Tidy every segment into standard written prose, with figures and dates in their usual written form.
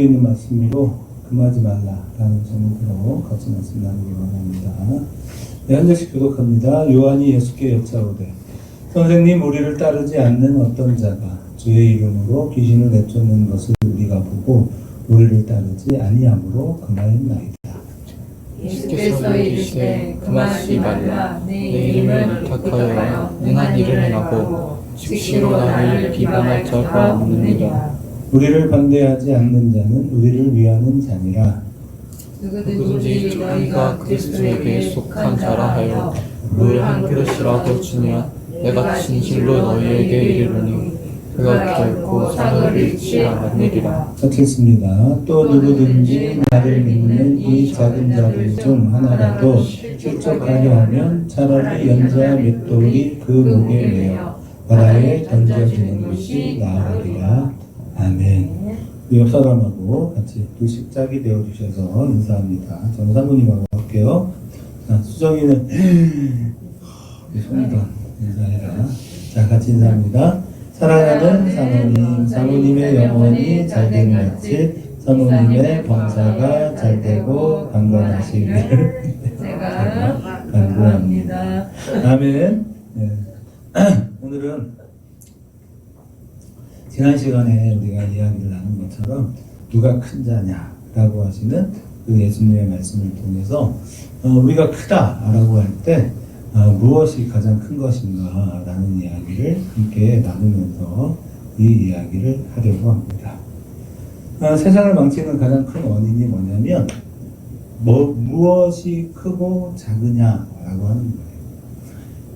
여기 있는 말씀으로 금하지 말라라는 제목으로 같이 말씀 나누기 원합니다. 네, 한 절씩 교독합니다. 요한이 예수께 여짜오되 선생님, 우리를 따르지 않는 어떤 자가 주의 이름으로 귀신을 내쫓는 것을 우리가 보고 우리를 따르지 아니함으로 금하였나이다. 예수께서 이르시되 금하지 말라. 내 이름을 부탁하여 능한 일을 행하고 즉시로 나를 비방할 자가 없느니라. 우리를 반대하지 않는 자는 우리를 위하는 자니라. 누구든지 너희가 그리스도에게 속한 자라 하여 물 한 그릇이라도 주면 내가 진실로 너희에게 이르노니 그가 결코 상을 잃지 않으리라. 찾겠습니다. 또 누구든지 나를 믿는 이 작은 자들 중 하나라도 실족하려 하면 차라리 연자 맷돌이 그 목에 매어 바다에 던져지는 것이 나으리라. 아멘. 옆 사람하고 같이 둘씩 짝이 되어주셔서 인사합니다. 저는 사모님하고 할게요. 수정이는 손이다. 인사해라. 자, 같이 인사합니다. 사랑하는 사모님, 사모님의 영혼이 잘되는 같이 사모님의 범사가 잘되고 강건하시기를 제가 간구합니다. 아멘. 네. 오늘은 지난 시간에 우리가 이야기를 나눈 것처럼 누가 큰 자냐라고 하시는 그 예수님의 말씀을 통해서 우리가 크다라고 할 때 무엇이 가장 큰 것인가 라는 이야기를 함께 나누면서 이 이야기를 하려고 합니다. 세상을 망치는 가장 큰 원인이 뭐냐면 무엇이 크고 작으냐라고 하는 거예요.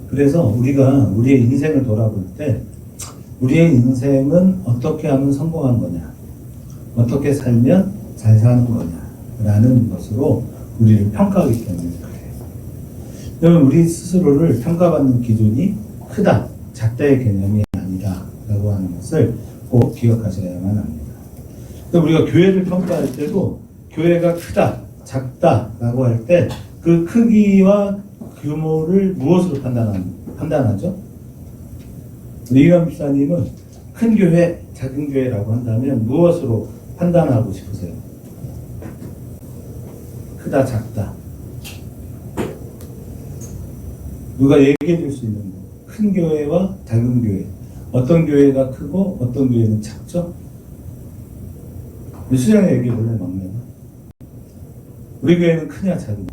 그래서 우리가 우리의 인생을 돌아볼 때 우리의 인생은 어떻게 하면 성공한 거냐, 어떻게 살면 잘 사는 거냐 라는 것으로 우리를 평가하기 때문에 그래요. 그러면 우리 스스로를 평가받는 기준이 크다, 작다의 개념이 아니다 라고 하는 것을 꼭 기억하셔야만 합니다. 우리가 교회를 평가할 때도 교회가 크다, 작다 라고 할 때 그 크기와 규모를 무엇으로 판단하죠? 이현 목사님은 큰 교회, 작은 교회라고 한다면 무엇으로 판단하고 싶으세요? 크다, 작다. 누가 얘기해 줄 수 있는 거. 큰 교회와 작은 교회. 어떤 교회가 크고 어떤 교회는 작죠? 수장이 얘기해 볼래, 막내가? 우리 교회는 크냐, 작으냐?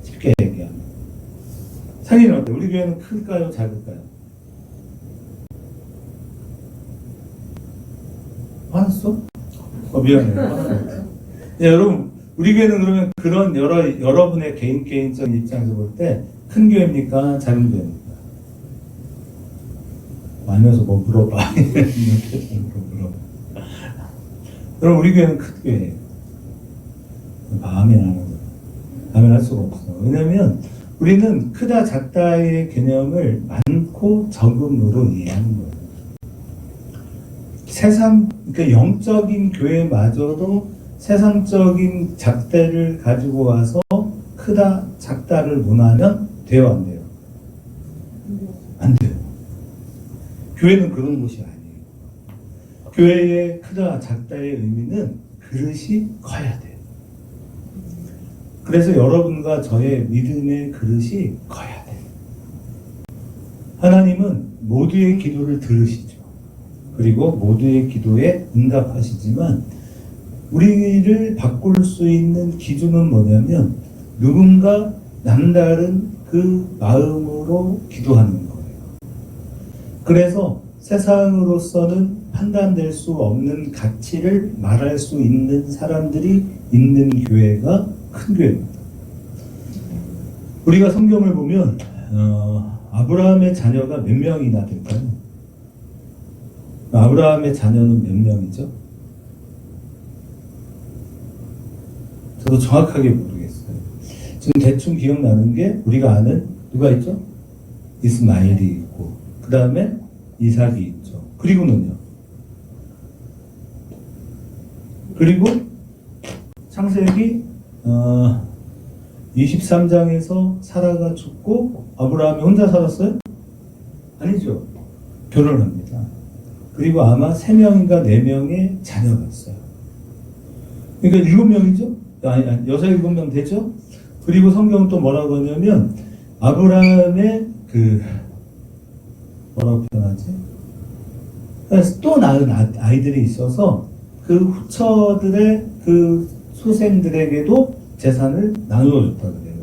쉽게 얘기하면. 상인은 어때요? 우리 교회는 클까요, 작을까요? 화났어? 미안해요. 네, 여러분, 우리 교회는 그러면 그런 여러분의 개인적인 입장에서 볼 때 큰 교회입니까? 작은 교회입니까? 알면서 뭐 물어봐. 여러분, 우리 교회는 큰 교회예요. 마음에 나는 거예요. 마음에 날 수가 없어. 왜냐면 우리는 크다 작다의 개념을 많고 적음으로 이해하는 거예요. 그러니까 영적인 교회마저도 세상적인 잣대를 가지고 와서 크다 작다를 논하면 돼요, 안 돼요? 안 돼요. 교회는 그런 곳이 아니에요. 교회의 크다 작다의 의미는 그릇이 커야 돼요. 그래서 여러분과 저의 믿음의 그릇이 커야 돼요. 하나님은 모두의 기도를 들으시죠. 그리고 모두의 기도에 응답하시지만 우리를 바꿀 수 있는 기준은 뭐냐면 누군가 남다른 그 마음으로 기도하는 거예요. 그래서 세상으로서는 판단될 수 없는 가치를 말할 수 있는 사람들이 있는 교회가 큰 교회입니다. 우리가 성경을 보면 아브라함의 자녀가 몇 명이나 될까요? 아브라함의 자녀는 몇 명이죠? 저도 정확하게 모르겠어요. 지금 대충 기억나는 게 우리가 아는 누가 있죠? 이스마엘이 있고 그 다음에 이삭이 있죠. 그리고는요? 그리고 창세기 23장에서 사라가 죽고 아브라함이 혼자 살았어요? 아니죠. 결혼합니다. 그리고 아마 3명인가 4명의 자녀가 있어요. 그러니까 7명이죠? 아니, 6, 7명 되죠? 그리고 성경은 또 뭐라고 하냐면, 아브라함의 뭐라고 표현하지? 또 낳은 아이들이 있어서 그 후처들의 그 소생들에게도 재산을 나누어줬다 그래요.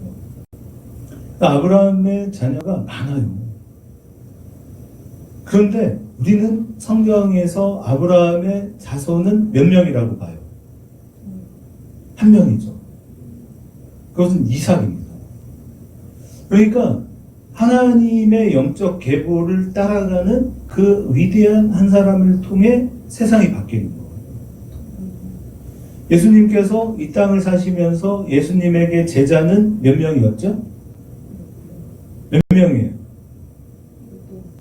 그러니까 아브라함의 자녀가 많아요. 그런데 우리는 성경에서 아브라함의 자손은 몇 명이라고 봐요? 한 명이죠. 그것은 이삭입니다. 그러니까 하나님의 영적 계보를 따라가는 그 위대한 한 사람을 통해 세상이 바뀌는 거예요. 예수님께서 이 땅을 사시면서 예수님에게 제자는 몇 명이었죠? 몇 명이에요?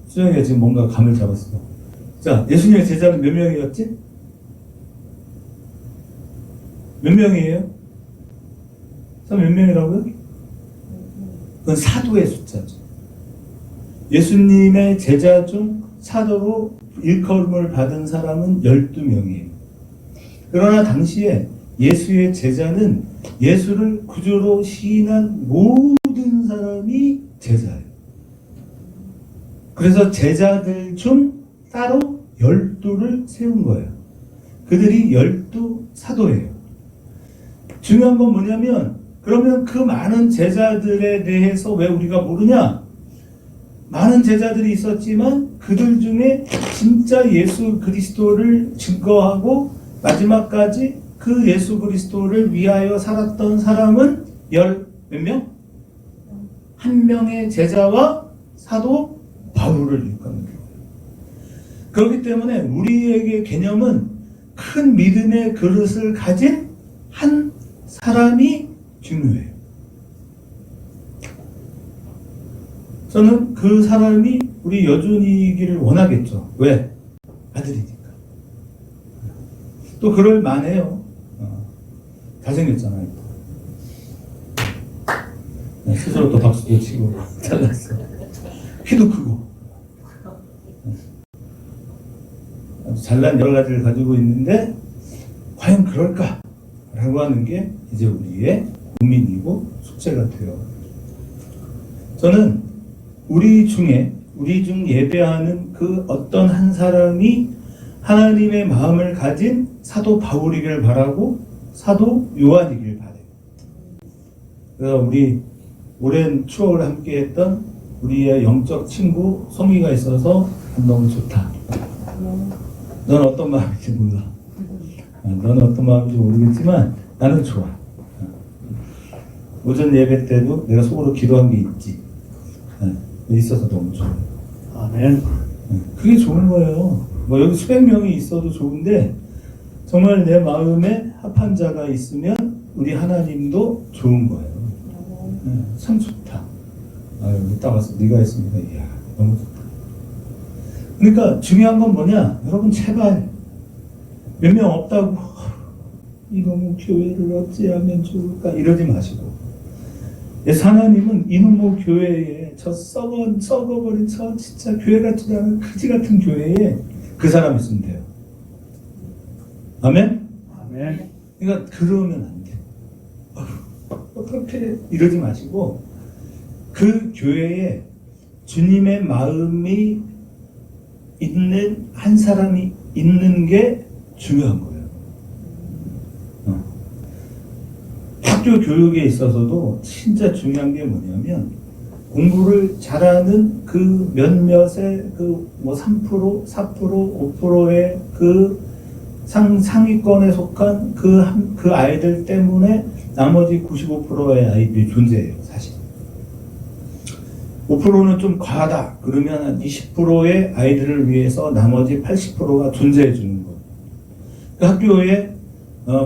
수정이가 지금 뭔가 감을 잡았어. 자, 예수님의 제자는 몇 명이었지? 몇 명이에요? 몇 명이라고요? 그건 사도의 숫자죠. 예수님의 제자 중 사도로 일컬음을 받은 사람은 12명이에요. 그러나 당시에 예수의 제자는 예수를 구주로 시인한 모든 사람이 제자예요. 그래서 제자들 중 따로 12를 세운 거예요. 그들이 12 사도예요. 중요한 건 뭐냐면, 그러면 그 많은 제자들에 대해서 왜 우리가 모르냐? 많은 제자들이 있었지만 그들 중에 진짜 예수 그리스도를 증거하고 마지막까지 그 예수 그리스도를 위하여 살았던 사람은 몇 명? 한 명의 제자와 사도 바울을 일컫는 거예요. 그렇기 때문에 우리에게 개념은 큰 믿음의 그릇을 가진 한 사람이 중요해요. 저는 그 사람이 우리 여준이기를 원하겠죠. 왜? 아들이니까. 또 그럴 만해요. 잘생겼잖아요. 스스로 또 박수도 치고 잘났어. 키도 크고. 잘난 여러 가지를 가지고 있는데 과연 그럴까? 라고 하는 게 이제 우리의 고민이고 숙제가 돼요. 저는 우리 중 예배하는 그 어떤 한 사람이 하나님의 마음을 가진 사도 바울이길 바라고 사도 요한이길 바라요. 그래서 우리 오랜 추억을 함께 했던 우리의 영적 친구 송이가 있어서 너무 좋다. 넌 어떤 마음인지 몰라. 너는 어떤 마음인지 모르겠지만 나는 좋아. 오전 예배 때도 내가 속으로 기도한 게 있지. 있어서 너무 좋아요. 아멘. 그게 좋은 거예요. 뭐 여기 수백 명이 있어도 좋은데 정말 내 마음에 합한 자가 있으면 우리 하나님도 좋은 거예요. 참 좋다. 여기 딱 와서 네가 있으니까 이야 너무 좋다. 그러니까 중요한 건 뭐냐? 여러분 제발 몇 명 없다고 이놈의 교회를 어찌하면 좋을까 이러지 마시고 하나님은 이놈의 교회에 저 썩어버린 저 진짜 교회 같지도 않은 그지 같은 교회에 그 사람 있으면 돼요. 아멘? 아멘. 그러니까 그러면 안 돼. 그렇게 이러지 마시고 그 교회에 주님의 마음이 있는 한 사람이 있는 게 중요한 거예요. 학교 교육에 있어서도 진짜 중요한 게 뭐냐면 공부를 잘하는 그 몇몇의 그 뭐 3%, 4%, 5%의 그 상위권에 속한 그 아이들 때문에 나머지 95%의 아이들이 존재해요, 사실. 5%는 좀 과하다. 그러면 한 20%의 아이들을 위해서 나머지 80%가 존재해 주는 거예요. 그 학교의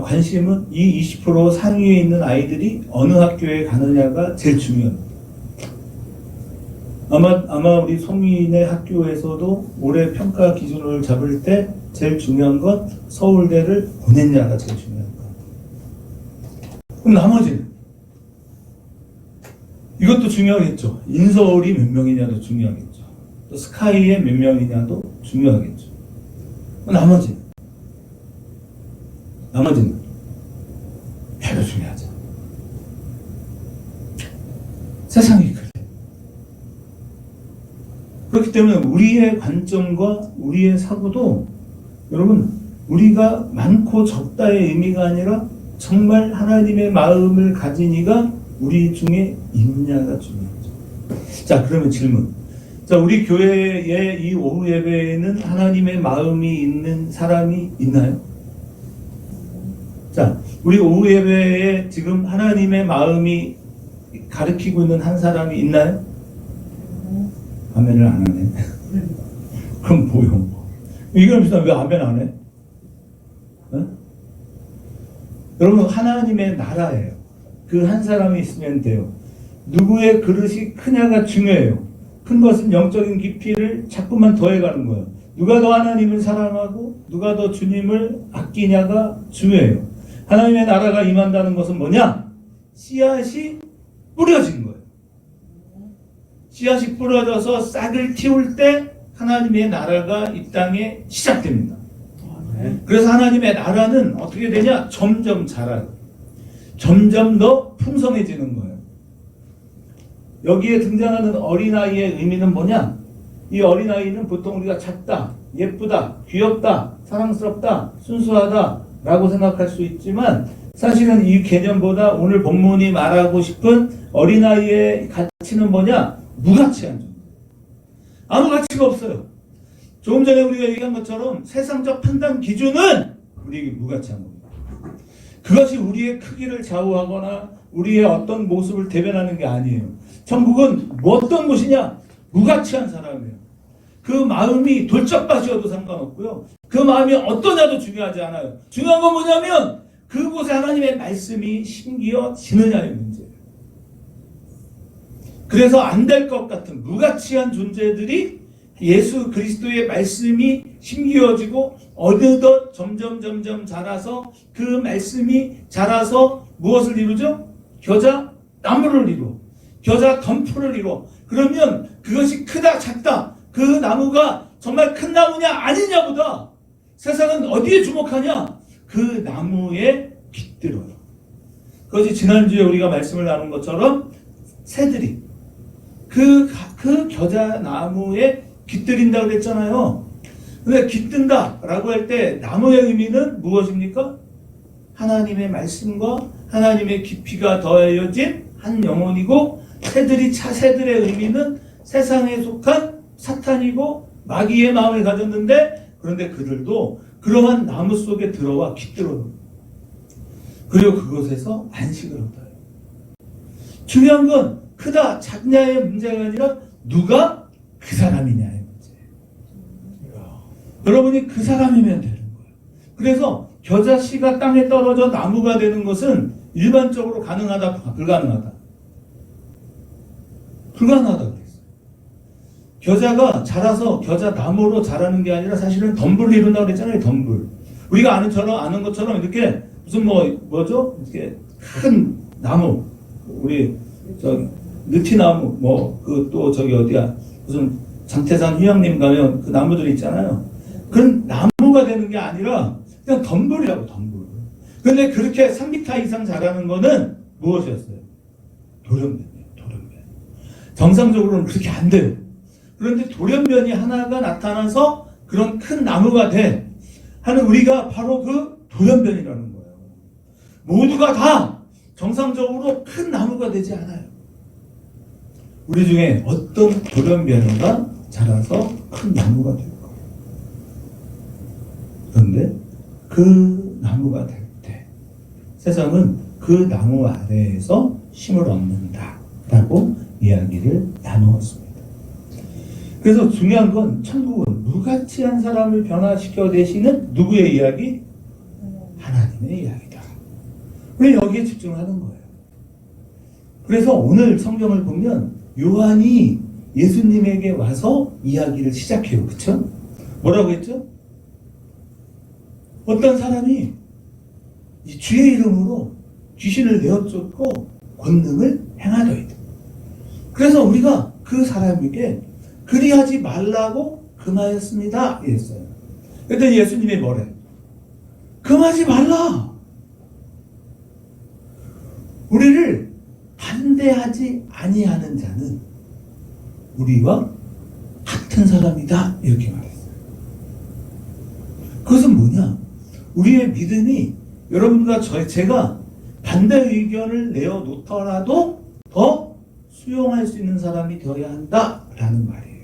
관심은 이 20% 상위에 있는 아이들이 어느 학교에 가느냐가 제일 중요합니다. 아마 우리 송인의 학교에서도 올해 평가 기준을 잡을 때 제일 중요한 건 서울대를 보냈냐가 제일 중요한 거예요. 그럼 나머지는? 이것도 중요하겠죠. 인서울이 몇 명이냐도 중요하겠죠. 또 스카이에 몇 명이냐도 중요하겠죠. 나머지는 별로 중요하지 않아. 세상이 그래. 그렇기 때문에 우리의 관점과 우리의 사고도 여러분 우리가 많고 적다의 의미가 아니라 정말 하나님의 마음을 가진 이가 우리 중에 있냐가 중요하죠. 자, 그러면 질문. 자, 우리 교회의 이 오후 예배에는 하나님의 마음이 있는 사람이 있나요? 자, 우리 오후 예배에 지금 하나님의 마음이 가르치고 있는 한 사람이 있나요? 아멘을 안 하네. 그럼 뭐요? 이걸 비슷한 왜 아멘 안 해? 어? 여러분, 하나님의 나라예요. 그 한 사람이 있으면 돼요. 누구의 그릇이 크냐가 중요해요. 큰 것은 영적인 깊이를 자꾸만 더해가는 거예요. 누가 더 하나님을 사랑하고 누가 더 주님을 아끼냐가 중요해요. 하나님의 나라가 임한다는 것은 뭐냐? 씨앗이 뿌려진 거예요. 씨앗이 뿌려져서 싹을 틔울 때 하나님의 나라가 이 땅에 시작됩니다. 그래서 하나님의 나라는 어떻게 되냐? 점점 자라요. 점점 더 풍성해지는 거예요. 여기에 등장하는 어린아이의 의미는 뭐냐? 이 어린아이는 보통 우리가 작다, 예쁘다, 귀엽다, 사랑스럽다, 순수하다 라고 생각할 수 있지만 사실은 이 개념보다 오늘 본문이 말하고 싶은 어린아이의 가치는 뭐냐? 무가치한 존재. 아무 가치가 없어요. 조금 전에 우리가 얘기한 것처럼 세상적 판단 기준은 우리에게 무가치한 겁니다. 그것이 우리의 크기를 좌우하거나 우리의 어떤 모습을 대변하는 게 아니에요. 천국은 어떤 곳이냐? 무가치한 사람이에요. 그 마음이 돌짝밭이어도 상관없고요. 그 마음이 어떠냐도 중요하지 않아요. 중요한 건 뭐냐면 그곳에 하나님의 말씀이 심기어지느냐의 문제예요. 그래서 안 될 것 같은 무가치한 존재들이 예수 그리스도의 말씀이 심기어지고 어느덧 점점 자라서 그 말씀이 자라서 무엇을 이루죠? 겨자 나무를 이루어. 겨자 덤프를 이루어. 그러면 그것이 크다 작다 그 나무가 정말 큰 나무냐 아니냐보다 세상은 어디에 주목하냐? 그 나무에 깃들어요. 그것이 지난주에 우리가 말씀을 나눈 것처럼 새들이 그 겨자 나무에 깃들인다고 그랬잖아요. 근데 깃든다 라고 할 때 나무의 의미는 무엇입니까? 하나님의 말씀과 하나님의 깊이가 더해진 한 영혼이고 새들의 의미는 세상에 속한 사탄이고 마귀의 마음을 가졌는데 그런데 그들도 그러한 나무 속에 들어와 깃들어요. 그리고 그곳에서 안식을 얻어요. 중요한 건 크다 작냐의 문제가 아니라 누가 그 사람이냐의 문제예요. 여러분이 그 사람이면 되는 거예요. 그래서 겨자씨가 땅에 떨어져 나무가 되는 것은 일반적으로 가능하다 불가능하다? 불가능하다 그랬어요. 겨자가 자라서 겨자 나무로 자라는 게 아니라 사실은 덤불을 이룬다고 그랬잖아요. 덤불. 우리가 아는 것처럼 이렇게 무슨 뭐죠? 이렇게 큰 나무 우리 느티나무 또 저기 어디야 무슨 장태산 휴양림 가면 그 나무들 있잖아요. 그런 나무가 되는 게 아니라 그냥 덤불이라고 덤불. 근데 그렇게 3m 이상 자라는 거는 무엇이었어요? 돌연변이에요. 돌연변. 정상적으로는 그렇게 안 돼요. 그런데 돌연변이 하나가 나타나서 그런 큰 나무가 돼 하는 우리가 바로 그 돌연변이라는 거예요. 모두가 다 정상적으로 큰 나무가 되지 않아요. 우리 중에 어떤 돌연변이가 자라서 큰 나무가 될 거예요. 그런데 그 나무가 될 때 세상은 그 나무 아래에서 힘을 얻는다 라고 이야기를 나누었습니다. 그래서 중요한 건 천국은 무가치한 사람을 변화시켜 내시는 누구의 이야기? 하나님의 이야기다. 우리 여기에 집중하는 거예요. 그래서 오늘 성경을 보면 요한이 예수님에게 와서 이야기를 시작해요. 그렇죠? 뭐라고 했죠? 어떤 사람이 이 주의 이름으로 귀신을 내어쫓고 권능을 행하더이다. 그래서 우리가 그 사람에게 그리하지 말라고 금하였습니다. 이랬어요. 그랬더니 예수님이 뭐래? 금하지 말라. 우리를 반대하지 아니하는 자는 우리와 같은 사람이다. 이렇게 말했어요. 그것은 뭐냐? 우리의 믿음이 여러분과 제가 반대 의견을 내어놓더라도 더 수용할 수 있는 사람이 되어야 한다라는 말이에요.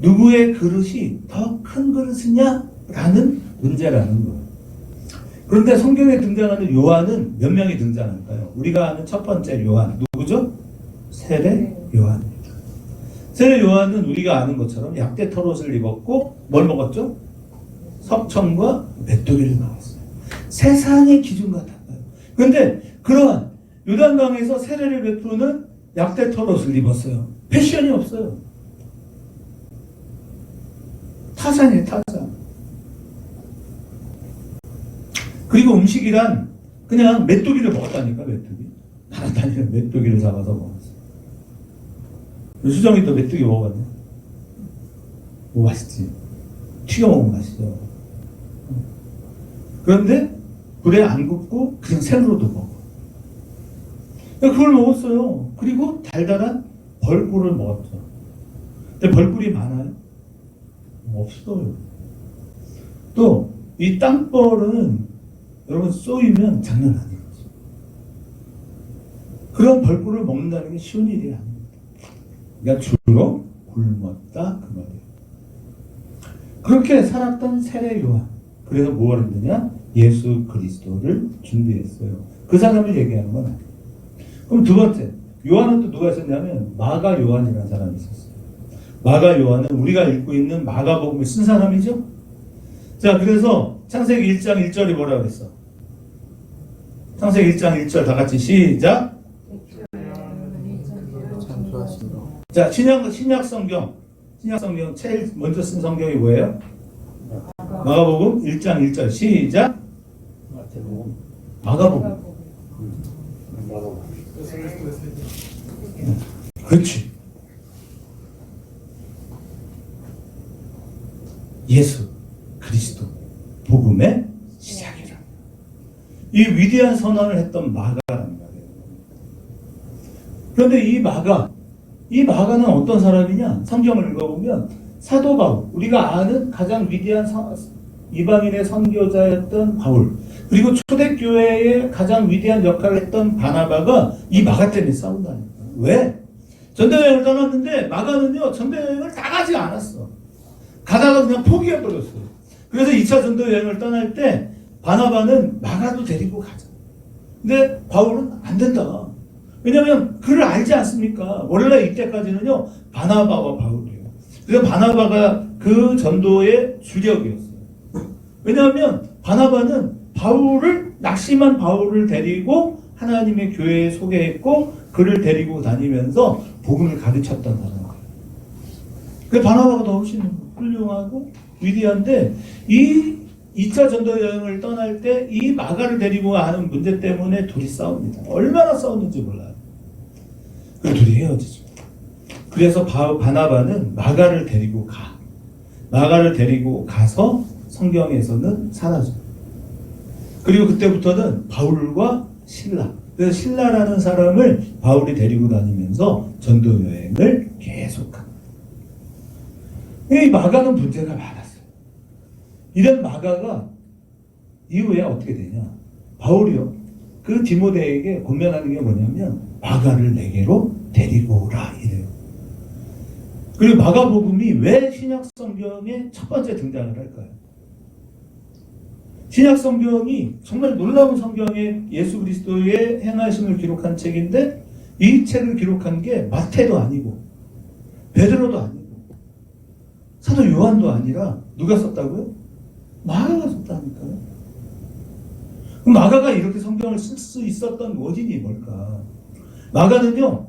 누구의 그릇이 더 큰 그릇이냐라는 문제라는 거예요. 그런데 성경에 등장하는 요한은 몇 명이 등장할까요? 우리가 아는 첫 번째 요한 누구죠? 세례 요한입니다. 세례 요한은 우리가 아는 것처럼 약대 털옷을 입었고 뭘 먹었죠? 석청과 메뚜기를 먹었어요. 세상의 기준 같았어요. 그런데 그러한 요단강에서 세례를 베푸는 약대 털옷을 입었어요. 패션이 없어요. 타산이에요, 타산. 그리고 음식이란 그냥 메뚜기를 먹었다니까, 메뚜기. 날아다니는 메뚜기를 잡아서 먹었어요. 수정이 또 메뚜기 먹어봤네. 뭐 맛있지? 튀겨 먹으면 맛있죠. 그런데 불에 안 굽고 그냥 생으로도 먹어. 그걸 먹었어요. 그리고 달달한 벌꿀을 먹었죠. 근데 벌꿀이 많아요? 없어요. 또 이 땅벌은 여러분 쏘이면 장난 아니거든요. 그런 벌꿀을 먹는다는 게 쉬운 일이 아닙니다. 그러니까 주로 굶었다 그 말이에요. 그렇게 살았던 세례 요한. 그래서 뭘 했느냐? 예수 그리스도를 준비했어요. 그 사람을 얘기하는 건 아니에요. 그럼 두 번째, 요한은 또 누가 있었냐면 마가 요한이라는 사람이 있었어요. 마가 요한은 우리가 읽고 있는 마가복음을 쓴 사람이죠. 자, 그래서 창세기 1장 1절이 뭐라고 그랬어? 창세기 1장 1절 다 같이 시작. 자, 신약 성경 제일 먼저 쓴 성경이 뭐예요? 마가복음 1장 1절 시작. 마가복음. 그렇지. 예수 그리스도 복음의 시작이라. 이 위대한 선언을 했던 마가라는 말이에요. 그런데 이 마가는 어떤 사람이냐? 성경을 읽어보면 사도 바울, 우리가 아는 가장 위대한 이방인의 선교자였던 바울, 그리고 초대교회의 가장 위대한 역할을 했던 바나바가 이 마가 때문에 싸운다니까. 왜? 전도여행을 떠났는데 마가는요 전도여행을 다 가지 않았어. 가다가 그냥 포기해버렸어요. 그래서 2차 전도여행을 떠날 때 바나바는 마가도 데리고 가자. 근데 바울은 안 된다. 왜냐하면 그를 알지 않습니까? 원래 이때까지는요 바나바와 바울이에요. 그래서 바나바가 그 전도의 주력이었어요. 왜냐하면 바나바는 낙심한 바울을 데리고 하나님의 교회에 소개했고 그를 데리고 다니면서 복음을 가르쳤던 사람이에요. 그 바나바가 더 훨씬 훌륭하고 위대한데 이 2차 전도 여행을 떠날 때 이 마가를 데리고 하는 문제 때문에 둘이 싸웁니다. 얼마나 싸웠는지 몰라요. 그 둘이 헤어지죠. 그래서 바나바는 마가를 데리고 가. 마가를 데리고 가서 성경에서는 사라져요. 그리고 그때부터는 바울과 신라. 그래서 신라라는 사람을 바울이 데리고 다니면서 전도 여행을 계속합니다. 이 마가는 문제가 많았어요. 이런 마가가 이후에 어떻게 되냐? 바울이요. 그 디모데에게 권면하는 게 뭐냐면 마가를 내게로 데리고 오라 이래요. 그리고 마가복음이 왜 신약 성경의 첫 번째 등장을 할까요? 신약 성경이 정말 놀라운 성경에 예수 그리스도의 행하심을 기록한 책인데 이 책을 기록한 게 마태도 아니고 베드로도 아니고 사도 요한도 아니라 누가 썼다고요? 마가가 썼다니까요. 그럼 마가가 이렇게 성경을 쓸 수 있었던 원인이 뭘까? 마가는요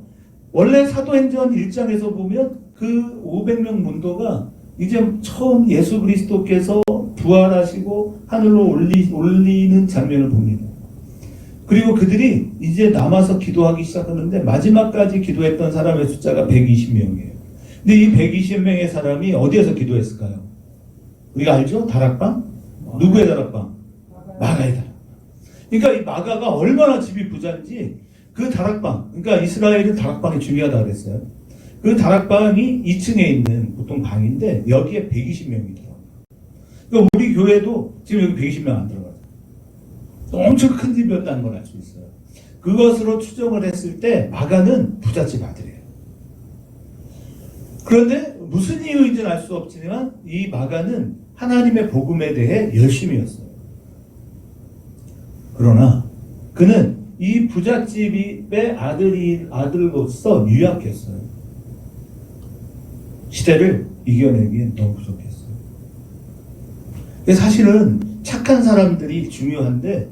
원래 사도행전 1장에서 보면 그 500명 문도가 이제 처음 예수 그리스도께서 부활하시고 하늘로 올리는 장면을 봅니다. 그리고 그들이 이제 남아서 기도하기 시작하는데 마지막까지 기도했던 사람의 숫자가 120명이에요. 근데 이 120명의 사람이 어디에서 기도했을까요? 우리가 알죠? 다락방? 누구의 다락방? 마가의 다락방. 그러니까 이 마가가 얼마나 집이 부자인지 그 다락방, 그러니까 이스라엘은 다락방이 중요하다고 그랬어요. 그 다락방이 2층에 있는 보통 방인데 여기에 120명이 들어가요. 그러니까 우리 교회도 지금 여기 120명 안 들어가요. 엄청 큰 집이었다는 걸 알 수 있어요. 그것으로 추정을 했을 때 마가는 부잣집 아들이에요. 그런데 무슨 이유인지는 알 수 없지만 이 마가는 하나님의 복음에 대해 열심이었어요. 그러나 그는 이 부잣집의 아들로서 유약했어요. 시대를 이겨내기엔 너무 부족했어요. 사실은 착한 사람들이 중요한데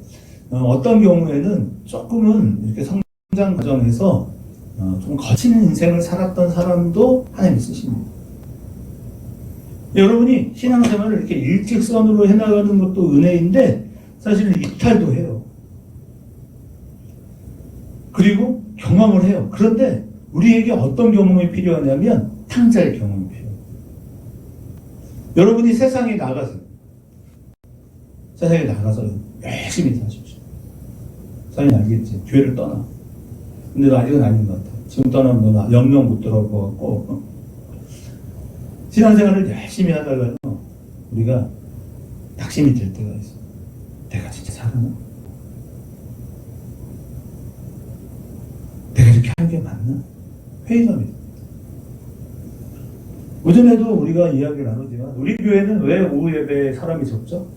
어떤 경우에는 조금은 이렇게 성장 과정에서 좀 거친 인생을 살았던 사람도 하나님이 쓰십니다. 여러분이 신앙생활을 이렇게 일직선으로 해나가는 것도 은혜인데 사실은 이탈도 해요. 그리고 경험을 해요. 그런데 우리에게 어떤 경험이 필요하냐면 탕자의 경험이 필요해요. 여러분이 세상에 나가서 열심히 사십시오. 사장님 알겠지? 교회를 떠나. 근데 너 아직은 아닌 것 같아. 지금 떠나면 너 영영 못 들어올 것 같고 신앙생활을 열심히 하다가 우리가 낙심이 될 때가 있어. 내가 진짜 살아나? 내가 이렇게 하는 게 맞나? 회의감이 듭니다. 오전에도 우리가 이야기를 나누지만 우리 교회는 왜 오후 예배에 사람이 적죠?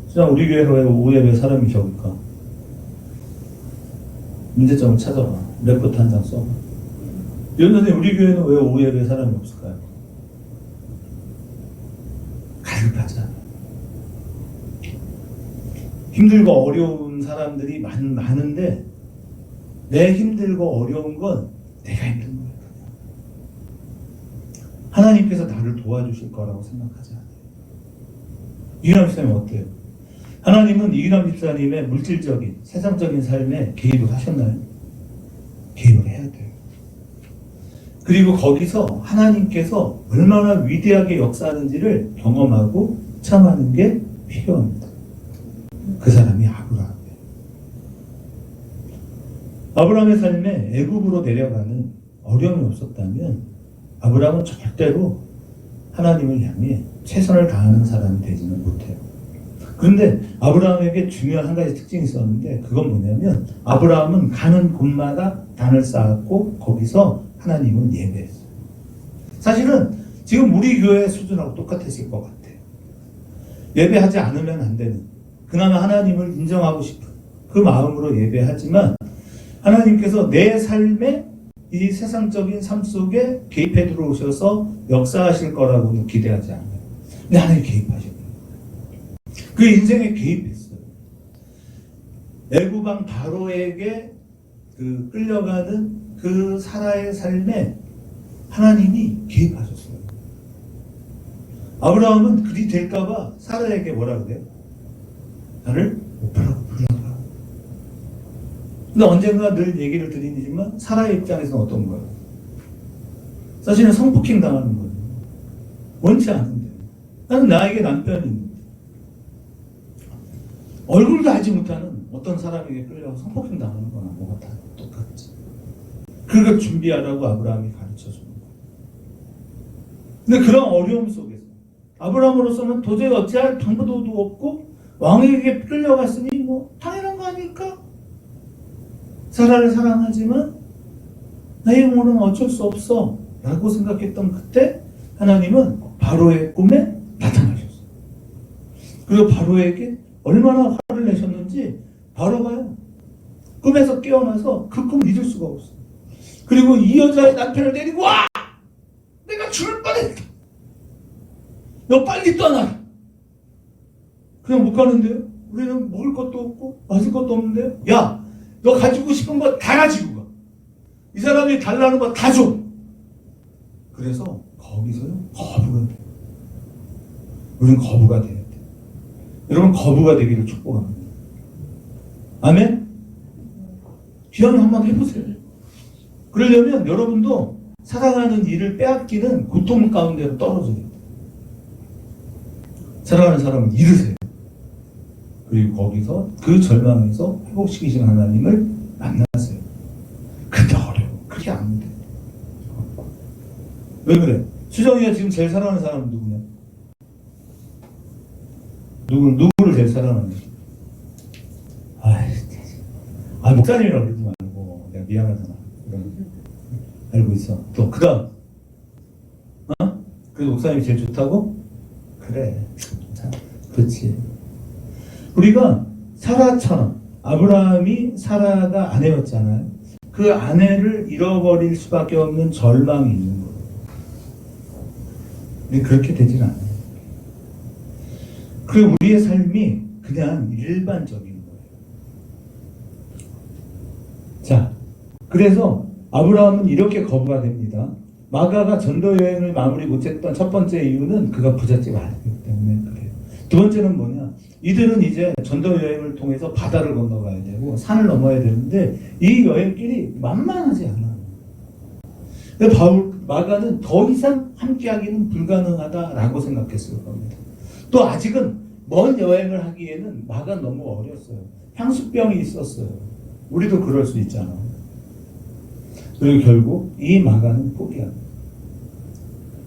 진짜 우리 교회는 왜 오후 예배에 사람이 적을까? 문제점을 찾아봐. 레포트 한 장 써봐. 이런 선생님, 우리 교회는 왜 오후 예배에 사람이 없을까요? 갈급하잖아. 힘들고 어려운 사람들이 많은데 내 힘들고 어려운 건 내가 힘든 거예요. 하나님께서 나를 도와주실 거라고 생각하지 않아요. 이기남 집사님 어때요? 하나님은 이기남 집사님의 물질적인 세상적인 삶에 개입을 하셨나요? 개입을 해야 돼요. 그리고 거기서 하나님께서 얼마나 위대하게 역사하는지를 경험하고 체험하는 게 필요합니다. 그 사람이 아브라함이에요. 아브라함의 삶에 애굽으로 내려가는 어려움이 없었다면 아브라함은 절대로 하나님을 향해 최선을 다하는 사람이 되지는 못해요. 그런데 아브라함에게 중요한 한 가지 특징이 있었는데 그건 뭐냐면 아브라함은 가는 곳마다 단을 쌓았고 거기서 하나님을 예배했어요. 사실은 지금 우리 교회 수준하고 똑같았을 것 같아요. 예배하지 않으면 안 되는, 그나마 하나님을 인정하고 싶은 그 마음으로 예배하지만 하나님께서 내 삶에 이 세상적인 삶 속에 개입해 들어오셔서 역사하실 거라고는 기대하지 않아요. 근데 하나님 개입하셨어요. 그 인생에 개입했어요. 애굽 왕 바로에게 그 끌려가는 그 사라의 삶에 하나님이 개입하셨어요. 아브라함은 그리 될까봐 사라에게 뭐라 그래요? 나를 오빠라고 불러라. 근데 언젠가 늘 얘기를 드리지만 사라의 입장에서는 어떤 거예요? 사실은 성폭행 당하는 거예요. 원치 않은데. 나는 나에게 남편이 있는데. 얼굴도 알지 못하는 어떤 사람에게 끌려서 성폭행 당하는 거나 뭐가 다 똑같지. 그걸 준비하라고 아브라함이 가르쳐 주는 거예요. 근데 그런 어려움 속에서 아브라함으로서는 도저히 어찌할 방법도 없고 왕에게 끌려갔으니 뭐 당연한 거 아닐까? 사라를 사랑하지만 나의 영혼은 어쩔 수 없어 라고 생각했던 그때 하나님은 바로의 꿈에 나타나셨어요. 그리고 바로에게 얼마나 화를 내셨는지 바로가요. 꿈에서 깨어나서 그 꿈을 잊을 수가 없어요. 그리고 이 여자의 남편을 데리고 와! 내가 죽을 뻔했다. 너 빨리 떠나라. 그냥 못 가는데요? 우리는 먹을 것도 없고 마실 것도 없는데요? 야! 너 가지고 싶은 거 다 가지고 가. 이 사람이 달라는 거 다 줘. 그래서 거기서요 거부가 돼요. 우리는 거부가 돼야 돼요. 여러분 거부가 되기를 축복합니다. 아멘? 기도를 한번 해보세요. 그러려면 여러분도 사랑하는 일을 빼앗기는 고통 가운데로 떨어져요. 사랑하는 사람을 잃으세요. 그리고 거기서 그 절망에서 회복시키신 하나님을 만나세요. 근데 어려워. 그렇게 안 돼. 왜 그래? 수정이가 지금 제일 사랑하는 사람은 누구냐? 누구를 제일 사랑하냐? 목사님이라고 그러지 말고 내가 미안하잖아. 알고 있어. 또 그다음 그래도 목사님이 제일 좋다고? 그래. 자, 그렇지. 우리가 사라처럼 아브라함이 사라가 아내였잖아요. 그 아내를 잃어버릴 수밖에 없는 절망이 있는 거예요. 근데 그렇게 되진 않아요. 그리고 우리의 삶이 그냥 일반적인 거예요. 자, 그래서 아브라함은 이렇게 거부가 됩니다. 마가가 전도 여행을 마무리 못했던 첫 번째 이유는 그가 부잣집 아니기 때문에 그래요. 두 번째는 뭐냐? 이들은 이제 전도 여행을 통해서 바다를 건너가야 되고 산을 넘어야 되는데 이 여행길이 만만하지 않아요. 근데 마가는 더 이상 함께하기는 불가능하다라고 생각했을 겁니다. 또 아직은 먼 여행을 하기에는 마가는 너무 어렸어요. 향수병이 있었어요. 우리도 그럴 수 있잖아. 그리고 결국 이 마가는 포기합니다.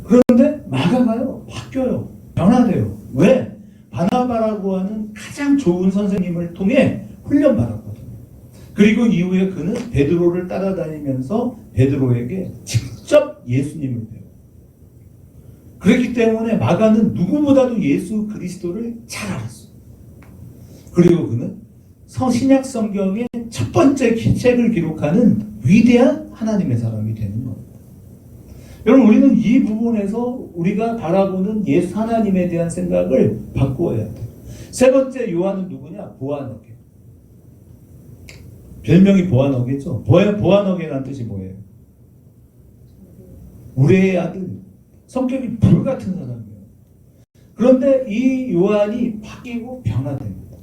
그런데 마가가요, 바뀌어요. 변화돼요. 왜? 바나바라고 하는 가장 좋은 선생님을 통해 훈련받았거든요. 그리고 이후에 그는 베드로를 따라다니면서 베드로에게 직접 예수님을 배워요. 그렇기 때문에 마가는 누구보다도 예수 그리스도를 잘 알았어요. 그리고 그는 신약 성경의 첫 번째 책을 기록하는 위대한 하나님의 사람이 되는 겁니다. 여러분, 우리는 이 부분에서 우리가 바라보는 예수 하나님에 대한 생각을 바꾸어야 돼요. 세 번째 요한은 누구냐? 보아너게. 별명이 보아너게죠. 보아너게라는 뜻이 뭐예요? 우리의 아들. 성격이 불 같은 사람이에요. 그런데 이 요한이 바뀌고 변화됩니다.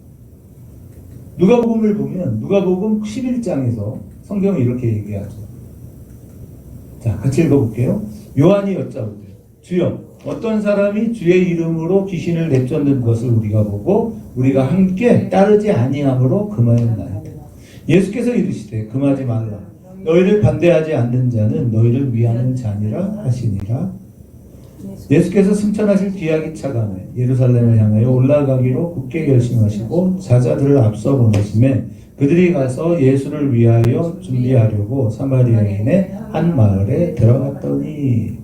누가복음을 보면 누가복음 11장에서 성경이 이렇게 얘기하죠. 자, 같이 읽어볼게요. 요한이 여짜오되 주여 어떤 사람이 주의 이름으로 귀신을 내쫓는 것을 우리가 보고 우리가 함께 따르지 아니함으로 금하였나요? 예수께서 이르시되 금하지 말라. 너희를 반대하지 않는 자는 너희를 위하는 자니라 하시니라. 예수께서 승천하실 기약이 차감해 예루살렘을 향하여 올라가기로 굳게 결심하시고 사자들을 앞서 보내심에 그들이 가서 예수를 위하여 준비하려고 사마리아인의 한 마을에 들어갔더니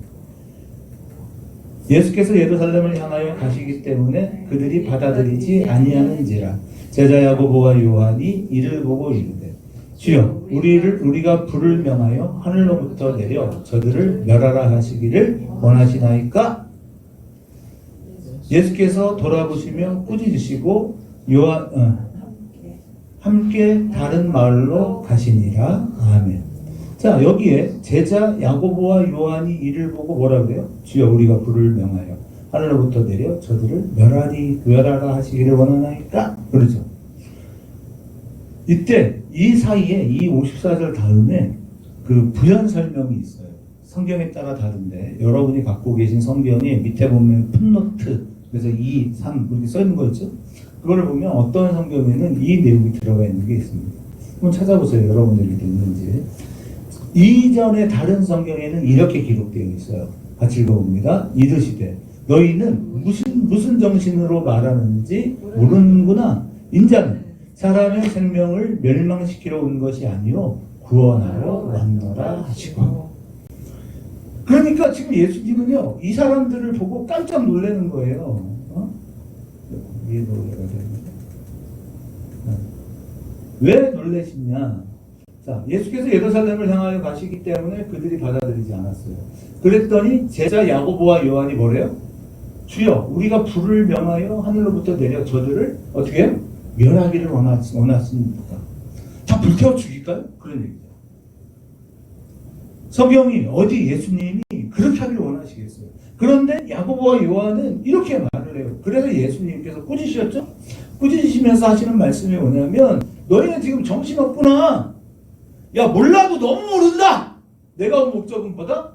예수께서 예루살렘을 향하여 가시기 때문에 그들이 받아들이지 아니하는지라. 제자 야고보와 요한이 이를 보고 이르되 주여 우리가 불을 명하여 하늘로부터 내려 저들을 멸하라 하시기를 원하시나이까? 예수께서 돌아보시며 꾸짖으시고 함께 다른 마을로 가시니라. 아멘. 자, 여기에 제자 야고보와 요한이 이를 보고 뭐라 그래요? 주여 우리가 불을 명하여 하늘로부터 내려 저들을 멸하라 하시기를 원하나이까? 그러죠. 이때 이 사이에 이 54절 다음에 그 부연 설명이 있어요. 성경에 따라 다른데 여러분이 갖고 계신 성경에 밑에 보면 풋노트, 그래서 2, 3 이렇게 써 있는 거 있죠? 그거를 보면 어떤 성경에는 이 내용이 들어가 있는 게 있습니다. 한번 찾아보세요. 여러분들이 있는지. 이전에 다른 성경에는 이렇게 기록되어 있어요. 같이 읽어봅니다. 이르시되 너희는 무슨 정신으로 말하는지 모르는구나. 인자는 사람의 생명을 멸망시키러 온 것이 아니요 구원하러 왔노라 하시고. 그러니까 지금 예수님은요 이 사람들을 보고 깜짝 놀라는 거예요. 왜 놀라시냐? 자, 예수께서 예루살렘을 향하여 가시기 때문에 그들이 받아들이지 않았어요. 그랬더니 제자 야고보와 요한이 뭐래요? 주여 우리가 불을 명하여 하늘로부터 내려 저들을 어떻게 해요? 멸하기를 원하십니까? 다 불태워 죽일까요? 그런 얘기죠. 성경이 어디 예수님이 그렇게 하기를 원하시겠어요? 그런데 야고보와 요한은 이렇게 말을 해요. 그래서 예수님께서 꾸짖으셨죠? 꾸짖으시면서 하시는 말씀이 뭐냐면 너희는 지금 정신없구나. 야 몰라도 너무 모른다. 내가 온 목적은 뭐다?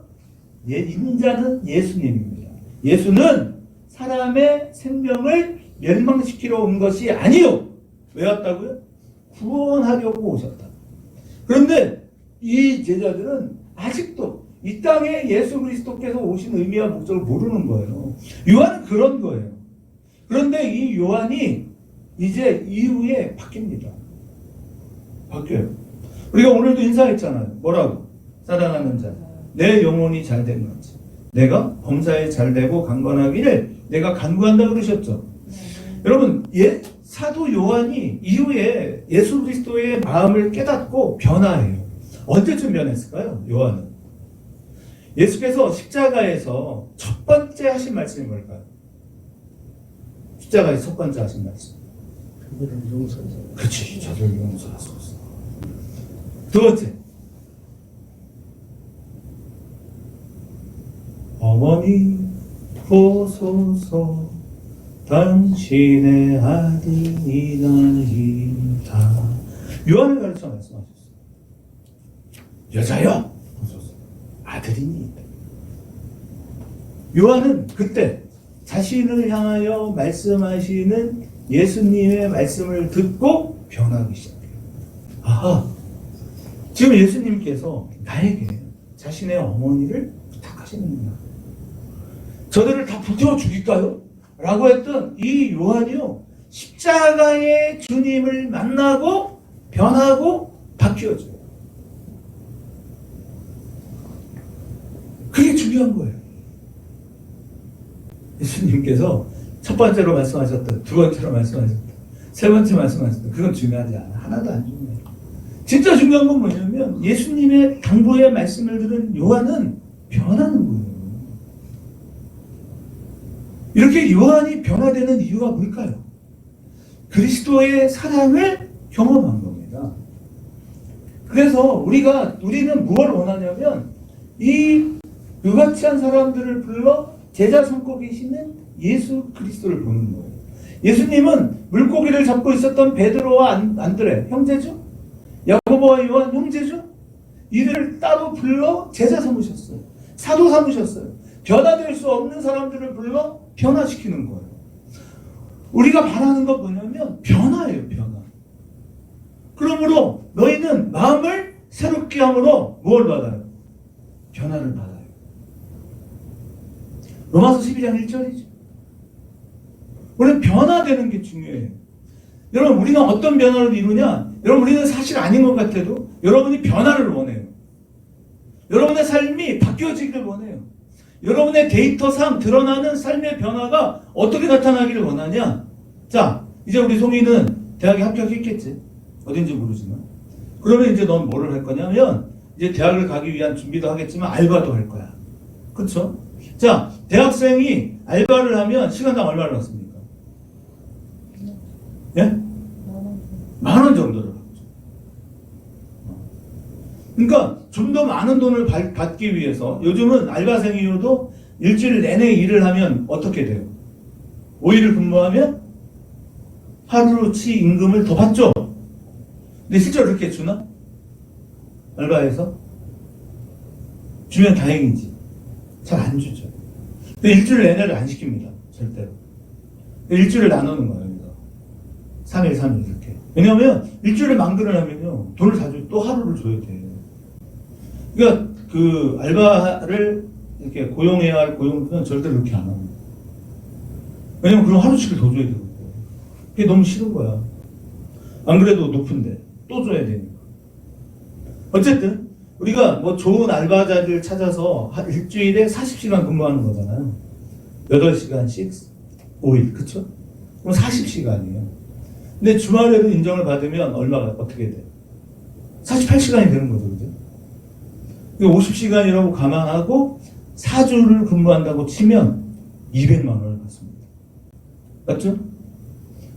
인자는 예수님입니다. 예수는 사람의 생명을 멸망시키러 온 것이 아니요. 왜 왔다고요? 구원하려고 오셨다. 그런데 이 제자들은 아직도 이 땅에 예수 그리스도께서 오신 의미와 목적을 모르는 거예요. 요한은 그런 거예요. 그런데 이 요한이 이제 이후에 바뀝니다. 바뀌어요. 우리가 오늘도 인사했잖아요. 뭐라고? 사랑하는 자, 내 영혼이 잘된 거지. 내가 범사에 잘되고 강건하기를 내가 간구한다 그러셨죠. 여러분, 사도 요한이 이후에 예수 그리스도의 마음을 깨닫고 변화해요. 언제쯤 변했을까요? 요한은. 예수께서 십자가에서 첫 번째 하신 말씀이 뭘까요? 십자가에서 첫 번째 하신 말씀. 그들을 용서하소서. 그렇지, 저를 용서하소서. 두 번째, 어머니 보소서 당신의 아들이나이다. 요한을 가르쳐 말씀하셨어요. 여자여 보소서 아들이니이다. 요한은 그때 자신을 향하여 말씀하시는 예수님의 말씀을 듣고 변하기 시작해요. 아하, 지금 예수님께서 나에게 자신의 어머니를 부탁하시는구나. 저들을 다 불태워 죽일까요? 라고 했던 이 요한이요, 십자가의 주님을 만나고 변하고 바뀌어져요. 그게 중요한 거예요. 예수님께서 첫 번째로 말씀하셨던, 두 번째로 말씀하셨던, 세 번째 말씀하셨던, 그건 중요하지 않아. 하나도 안 중요해요. 진짜 중요한 건 뭐냐면 예수님의 당부의 말씀을 들은 요한은 변하는 거예요. 이렇게 요한이 변화되는 이유가 뭘까요? 그리스도의 사랑을 경험한 겁니다. 그래서 우리는 무엇을 원하냐면 이 유가치한 사람들을 불러 제자 삼고 계시는 예수 그리스도를 보는 거예요. 예수님은 물고기를 잡고 있었던 베드로와 안드레 형제죠? 야고보와 요한 형제죠? 이들을 따로 불러 제자 삼으셨어요. 사도 삼으셨어요. 변화될 수 없는 사람들을 불러 변화시키는 거예요. 우리가 바라는 건 뭐냐면 변화예요. 변화. 그러므로 너희는 마음을 새롭게 함으로 뭘 받아요? 변화를 받아요. 로마서 12장 1절이죠. 우리는 변화되는 게 중요해요. 여러분, 우리가 어떤 변화를 이루냐? 여러분, 우리는 사실 아닌 것 같아도 여러분이 변화를 원해요. 여러분의 삶이 바뀌어지기를 원해요. 여러분의 데이터상 드러나는 삶의 변화가 어떻게 나타나기를 원하냐? 자, 이제 우리 송이는 대학에 합격했겠지. 어딘지 모르지만. 그러면 이제 넌 뭐를 할 거냐면 이제 대학을 가기 위한 준비도 하겠지만 알바도 할 거야. 그렇죠? 자, 대학생이 알바를 하면 시간당 얼마를 받습니까? 예? 10,000원 정도를 받죠. 그러니까 좀 더 많은 돈을 받기 위해서 요즘은 알바생이어도 일주일 내내 일을 하면 어떻게 돼요? 5일을 근무하면 하루치 임금을 더 받죠? 근데 실제로 그렇게 주나? 알바에서? 주면 다행이지. 잘 안 주죠. 근데 일주일 내내를 안 시킵니다. 절대로. 일주일을 나누는 거예요. 여기서. 3일, 3일 이렇게. 왜냐하면 일주일에 10,000원을 하면요. 돈을 다 줘. 또 하루를 줘야 돼. 그러니까 그 알바를 이렇게 고용해야 할 고용주는 절대 그렇게 안 합니다. 왜냐면 그럼 하루씩을 더 줘야 되거든요. 그게 너무 싫은 거야. 안 그래도 높은데 또 줘야 되니까. 어쨌든 우리가 뭐 좋은 알바자를 찾아서 일주일에 40시간 근무하는 거잖아요. 8시간씩 5일, 그쵸? 그럼 40시간이에요. 근데 주말에도 인정을 받으면 얼마가 어떻게 돼? 48시간이 되는 거죠, 그죠? 50시간이라고 감안하고 4주를 근무한다고 치면 200만 원을 받습니다. 맞죠?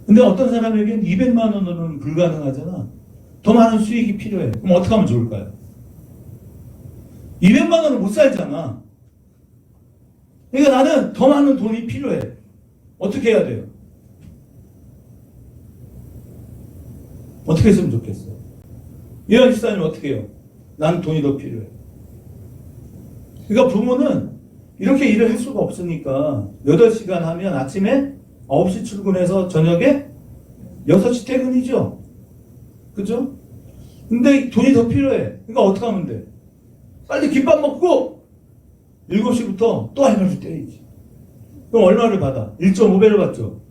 근데 어떤 사람에겐 200만 원으로는 불가능하잖아. 더 많은 수익이 필요해. 그럼 어떻게 하면 좋을까요? 200만 원은 못 살잖아. 그러니까 나는 더 많은 돈이 필요해. 어떻게 해야 돼요? 어떻게 했으면 좋겠어요? 이현 집사님 어떻게 해요? 난 돈이 더 필요해. 그러니까 부모는 이렇게 일을 할 수가 없으니까 8시간 하면 아침에 9시 출근해서 저녁에 6시 퇴근이죠. 그죠? 근데 돈이 더 필요해. 그러니까 어떻게 하면 돼? 빨리 김밥 먹고 7시부터 또 알바를 때리지. 그럼 얼마를 받아? 1.5배를 받죠.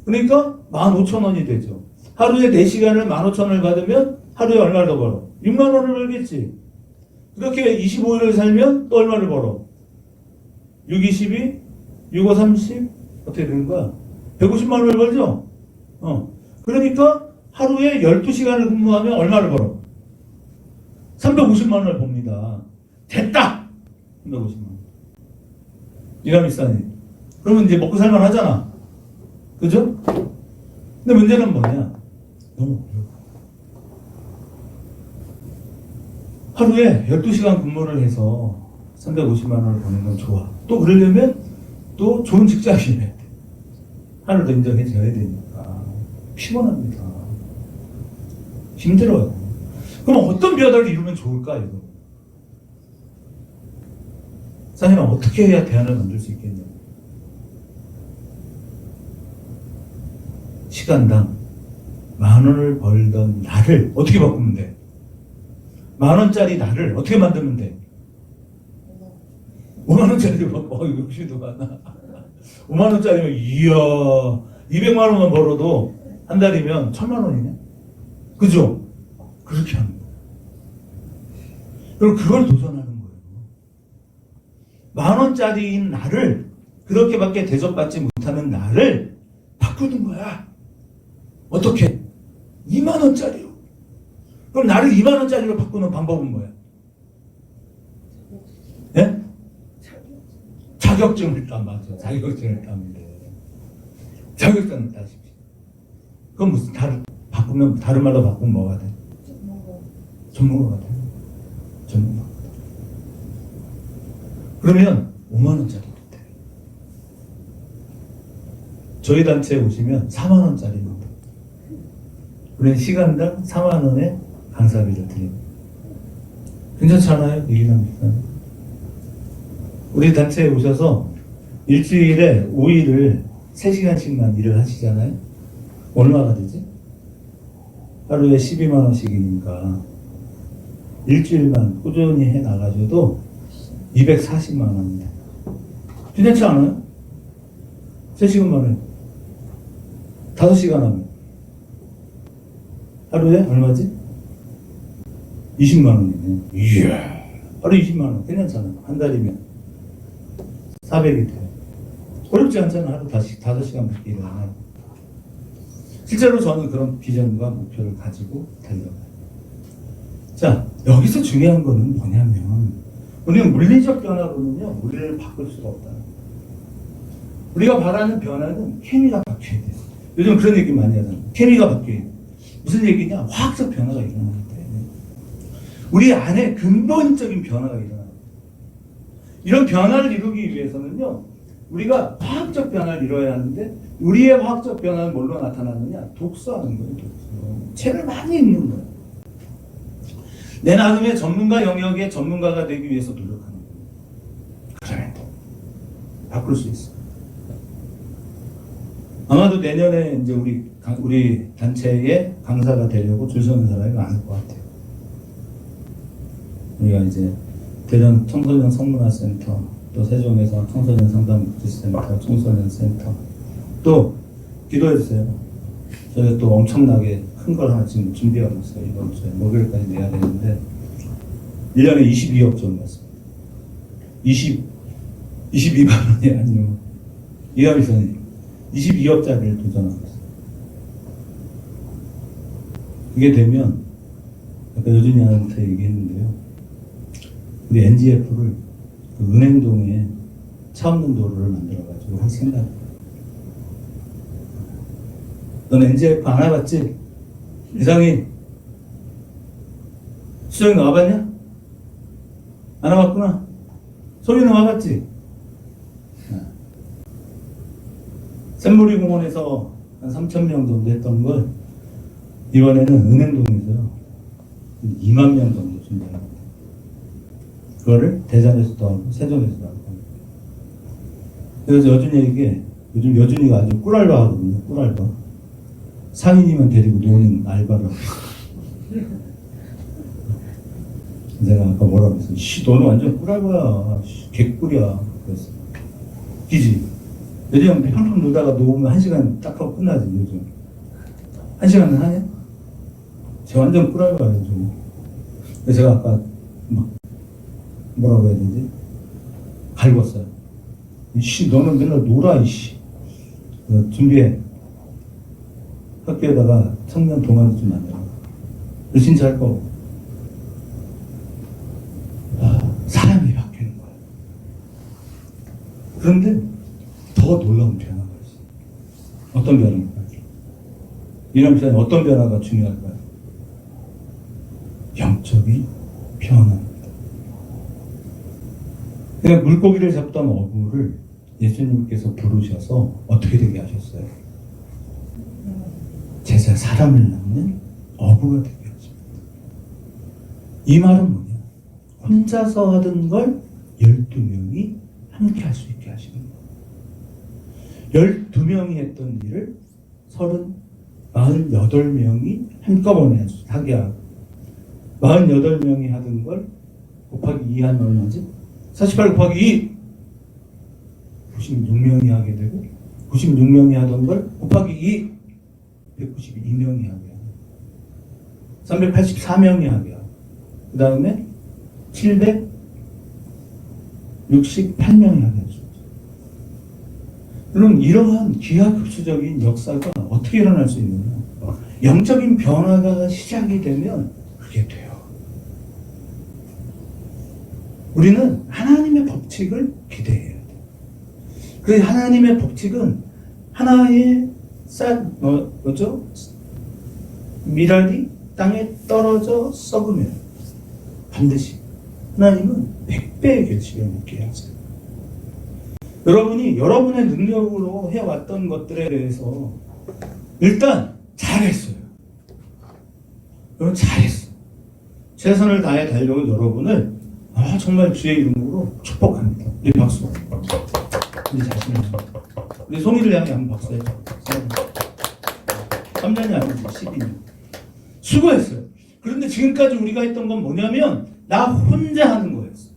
그러니까 15,000원이 되죠. 하루에 4시간을 15,000원을 받으면 하루에 얼마를 더 벌어? 6만 원을 벌겠지. 그렇게 25일을 살면 또 얼마를 벌어? 6, 22, 6, 5, 30 어떻게 되는 거야? 150만 원을 벌죠? 그러니까 하루에 12시간을 근무하면 얼마를 벌어? 350만 원을 봅니다. 됐다! 350만 원. 이라미싸니. 그러면 이제 먹고 살만 하잖아. 그죠? 근데 문제는 뭐냐? 너무 어려워. 하루에 12시간 근무를 해서 350만 원을 버는 건 좋아. 또 그러려면 또 좋은 직장이어야 돼. 하늘도 인정해줘야 되니까. 피곤합니다. 힘들어요. 그럼 어떤 변화를 이루면 좋을까, 이거? 사장님, 어떻게 해야 대안을 만들 수 있겠냐? 시간당 10,000원을 벌던 나를 어떻게 바꾸면 돼? 10,000원짜리 나를 어떻게 만들면 돼? 50,000원짜리로 바꿔. 욕심도 많아. 50,000원짜리면 이야 200만 원만 벌어도 한 달이면 1,000만 원이네. 그죠? 그렇게 하는 거예요. 그리고 그걸 도전하는 거예요. 10,000원짜리인 나를, 그렇게밖에 대접받지 못하는 나를 바꾸는 거야. 어떻게? 2만 원짜리로. 그럼 나를 2만 원짜리로 바꾸는 방법은 뭐야? 예? 자격증을 따. 맞아. 자격증을 따면 돼. 자격증을 따십시오. 그럼 무슨 바꾸면, 다른 말로 바꾸면 뭐가 돼? 전문가가 돼. 전문가가 돼. 그러면 5만 원짜리로 돼. 저희 단체에 오시면 4만 원짜리로 돼. 그런 시간당 4만 원의 강사비를 드립니다. 괜찮지 않아요? 얘기합니까? 우리 단체에 오셔서 일주일에 5일을 3시간씩만 일을 하시잖아요? 얼마가 되지? 하루에 12만 원씩이니까 일주일만 꾸준히 해 나가셔도 240만 원입니다. 괜찮지 않아요? 3시간 만에 5시간 하면 하루에 얼마지? 20만 원이네. 이야, 하루 20만 원. 괜찮잖아요. 한 달이면 400이 돼요. 어렵지 않잖아. 하루 5시간밖에 일을 안 하고. 실제로 저는 그런 비전과 목표를 가지고 달려가요. 자, 여기서 중요한 거는 뭐냐면, 우리는 물리적 변화로는요, 우리를 바꿀 수가 없다. 우리가 바라는 변화는 케미가 바뀌어야 돼요. 요즘 그런 얘기 많이 하잖아요. 케미가 바뀌어야 돼요. 무슨 얘기냐? 화학적 변화가 일어나야 돼. 우리 안에 근본적인 변화가 일어나야 돼. 이런 변화를 이루기 위해서는요, 우리가 화학적 변화를 이뤄야 하는데, 우리의 화학적 변화는 뭘로 나타나느냐? 독서하는 거예요, 독서. 책을 많이 읽는 거예요. 내 나름의 전문가 영역의 전문가가 되기 위해서 노력하는 거예요. 그러면 바꿀 수 있어요. 아마도 내년에 이제 우리 단체의 강사가 되려고 줄 서는 사람이 많을 것 같아요. 우리가 이제 대전 청소년 성문화센터, 또 세종에서 청소년 상담복지센터, 청소년 센터, 또 기도해 주세요. 저희가 또 엄청나게 큰 걸 하나 지금 준비하고 있어요. 이번 주에 목요일까지 내야 되는데 1년에 22억 정도 났습니다. 22만 원이 아니요. 이하미선이 22억짜리를 도전하고 있어요. 그게 되면 아까 여준이한테 얘기했는데요. 우리 NGF를 그 은행동에 차 없는 도로를 만들어가지고 할 생각이에요. 넌 NGF 안 와봤지? 이상이 수정이 와봤냐? 안 와봤구나. 소리는 와봤지? 샘물이 공원에서 한 3,000명 정도 했던 걸 이번에는 은행동에서요 2만 명 정도 준비합니다. 그거를 대전에서도 하고 세종에서도 하고 그래서 여준이에게, 요즘 여준이가 아주 꿀알바 하거든요. 꿀알바. 상인이만 데리고 노는 알바를 하고. 내가 아까 뭐라고 했어? 너는 완전 꿀알바야. 개꿀이야. 그랬어. 기지? 요즘 평평 놀다가 놓으면 1시간 딱 하고 끝나지, 요즘. 1시간은 하냐? 저 완전 꿀알바야, 요즘. 그래서 제가 아까 막, 뭐라고 해야 되지? 갈궜어요. 너는 맨날 놀아, 이씨. 준비해. 학교에다가 청년 동아리 좀 만들어. 진짜 할 거고. 사람이 바뀌는 거야. 그런데 더 놀라운 변화가 있어. 어떤 변화일까요? 이런 시간에 어떤 변화가 중요할까요? 영적인 변화입니다. 그러니까 물고기를 잡던 어부를 예수님께서 부르셔서 어떻게 되게 하셨어요? 제자 사람을 낳는 어부가 되게 하십니다. 이 말은 뭐냐? 혼자서 하던 걸 12명이 함께 할 수 있게 하시는 거예요. 12명이 했던 일을 48명이 한꺼번에 하게 하고 48명이 하던 걸 곱하기 2 하면 얼마지? 48 곱하기 2 96명이 하게 되고 96명이 하던 걸 곱하기 2 192명이 하게 하고 384명이 하게 하고 그 다음에 768명이 하게 하죠. 여러분 이러한 기하급수적인 역사가 어떻게 일어날 수 있느냐? 영적인 변화가 시작이 되면 그게 돼요. 우리는 하나님의 법칙을 기대해야 돼요. 그 하나님의 법칙은 하나의 뭐죠? 미랄이 땅에 떨어져 썩으면 반드시 하나님은 100배의 결실을 맺게 하세요. 여러분이 여러분의 능력으로 해왔던 것들에 대해서 일단 잘했어요. 여러분 잘했어. 최선을 다해 달려온 여러분을 정말 주의 이름으로 축복합니다. 우리 박수. 우리 자신을 우리 송이를 향해 한번 박수해줘. 3년이 아니지 12년. 수고했어요. 그런데 지금까지 우리가 했던 건 뭐냐면 나 혼자 하는 거였어.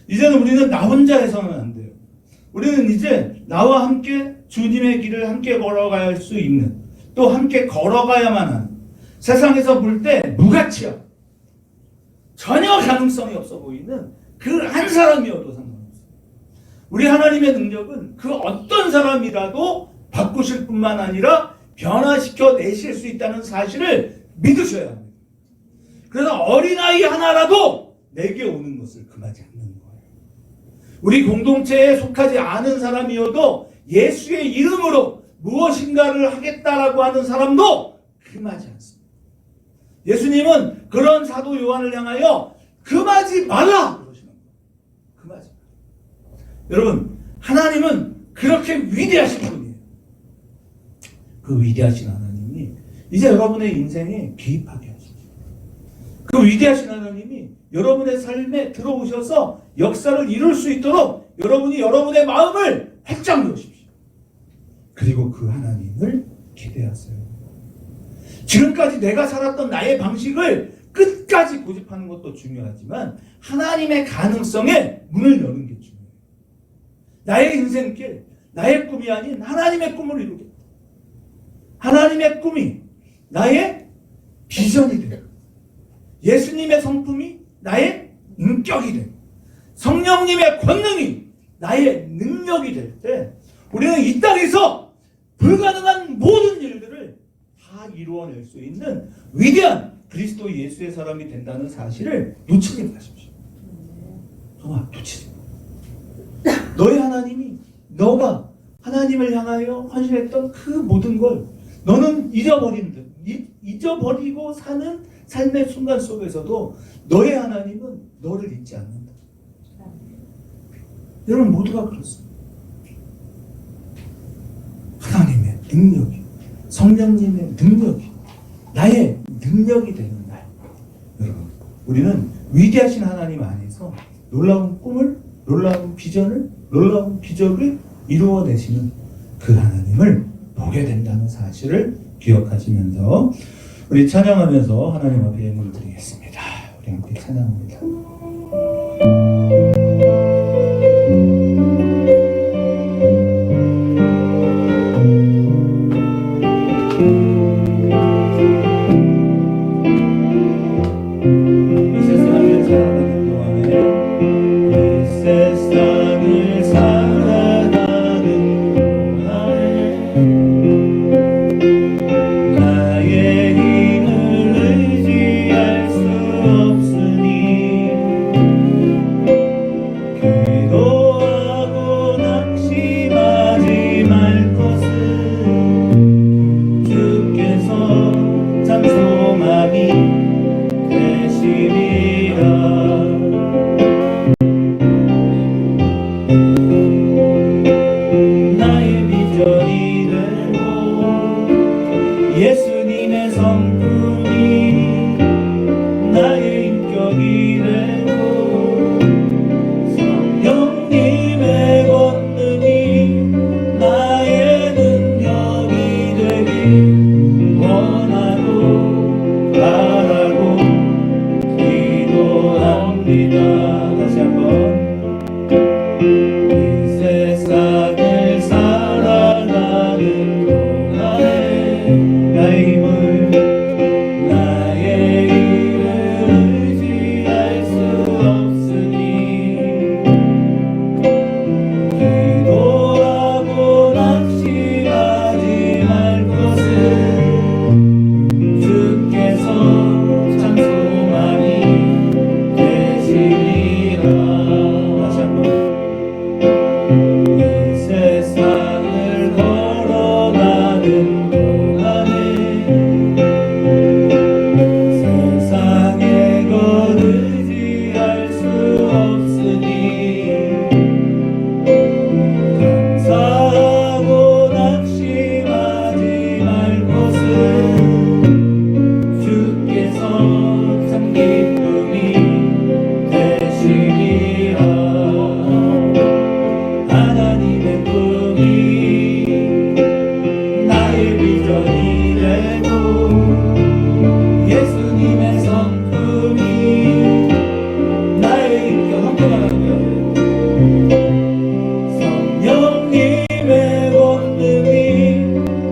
이제는 우리는 나 혼자 해서는 안 돼요. 우리는 이제 나와 함께 주님의 길을 함께 걸어갈 수 있는, 또 함께 걸어가야만 하는, 세상에서 볼 때 무가치야, 전혀 가능성이 없어 보이는 그 한 사람이어도 상관없어요. 우리 하나님의 능력은 그 어떤 사람이라도 바꾸실 뿐만 아니라 변화시켜 내실 수 있다는 사실을 믿으셔야 합니다. 그래서 어린아이 하나라도 내게 오는 것을 금하지 않는 거예요. 우리 공동체에 속하지 않은 사람이어도 예수의 이름으로 무엇인가를 하겠다라고 하는 사람도 금하지 않습니다. 예수님은 그런 사도 요한을 향하여 금하지 말라 그러시는 거예요. 금하지 말라. 여러분, 하나님은 그렇게 위대하신 분이에요. 그 위대하신 하나님이 이제 여러분의 인생에 개입하게 하십니다. 그 위대하신 하나님이 여러분의 삶에 들어오셔서 역사를 이룰 수 있도록 여러분이 여러분의 마음을 확장 놓으십시오. 그리고 그 하나님을 기대하세요. 지금까지 내가 살았던 나의 방식을 끝까지 고집하는 것도 중요하지만 하나님의 가능성에 문을 여는 게 중요해요. 나의 인생길, 나의 꿈이 아닌 하나님의 꿈을 이루겠다. 하나님의 꿈이 나의 비전이 돼요. 예수님의 성품이 나의 인격이 돼요. 성령님의 권능이 나의 능력이 될 때 우리는 이 땅에서 불가능한 모든 일들을 다 이루어낼 수 있는 위대한 그리스도 예수의 사람이 된다는 사실을 놓치지 마십시오. 정말 놓치지 마. 너의 하나님이 너가 하나님을 향하여 헌신했던 그 모든 걸 너는 잊어버리고 사는 삶의 순간 속에서도 너의 하나님은 너를 잊지 않는다. 여러분 모두가 그렇습니다. 하나님의 능력이, 성령님의 능력이 나의 능력이 되는 날, 여러분 우리는 위대하신 하나님 안에서 놀라운 꿈을 놀라운 비전을, 놀라운 기적을 이루어내시는 그 하나님을 보게 된다는 사실을 기억하시면서 우리 찬양하면서 하나님 앞에 예물을 드리겠습니다. 우리 함께 찬양합니다. 예수님의 성품이 나의 인격이 되고 성령님의 권능이 나의 능력이 되길 원하고 바라고 기도합니다. 다시 한번 이 세상을 살아가는 동안에 나의 힘을 나의 일을 의지할 수 없으니 기도하고 낙심하지 말 것은 주께서 참 소망이 되시리라. 다시 한번 이 세상을 걸어가는 동안에 세상의 것 의지할 수 없으니 감사하고 낙심하지 말 것은 주께서 참 기쁨이 되시리라. 하나님의 꿈이 나의 비전이 되고 예수님의 성품이 나의 인격 함께 말하고요. 성령님의 권능이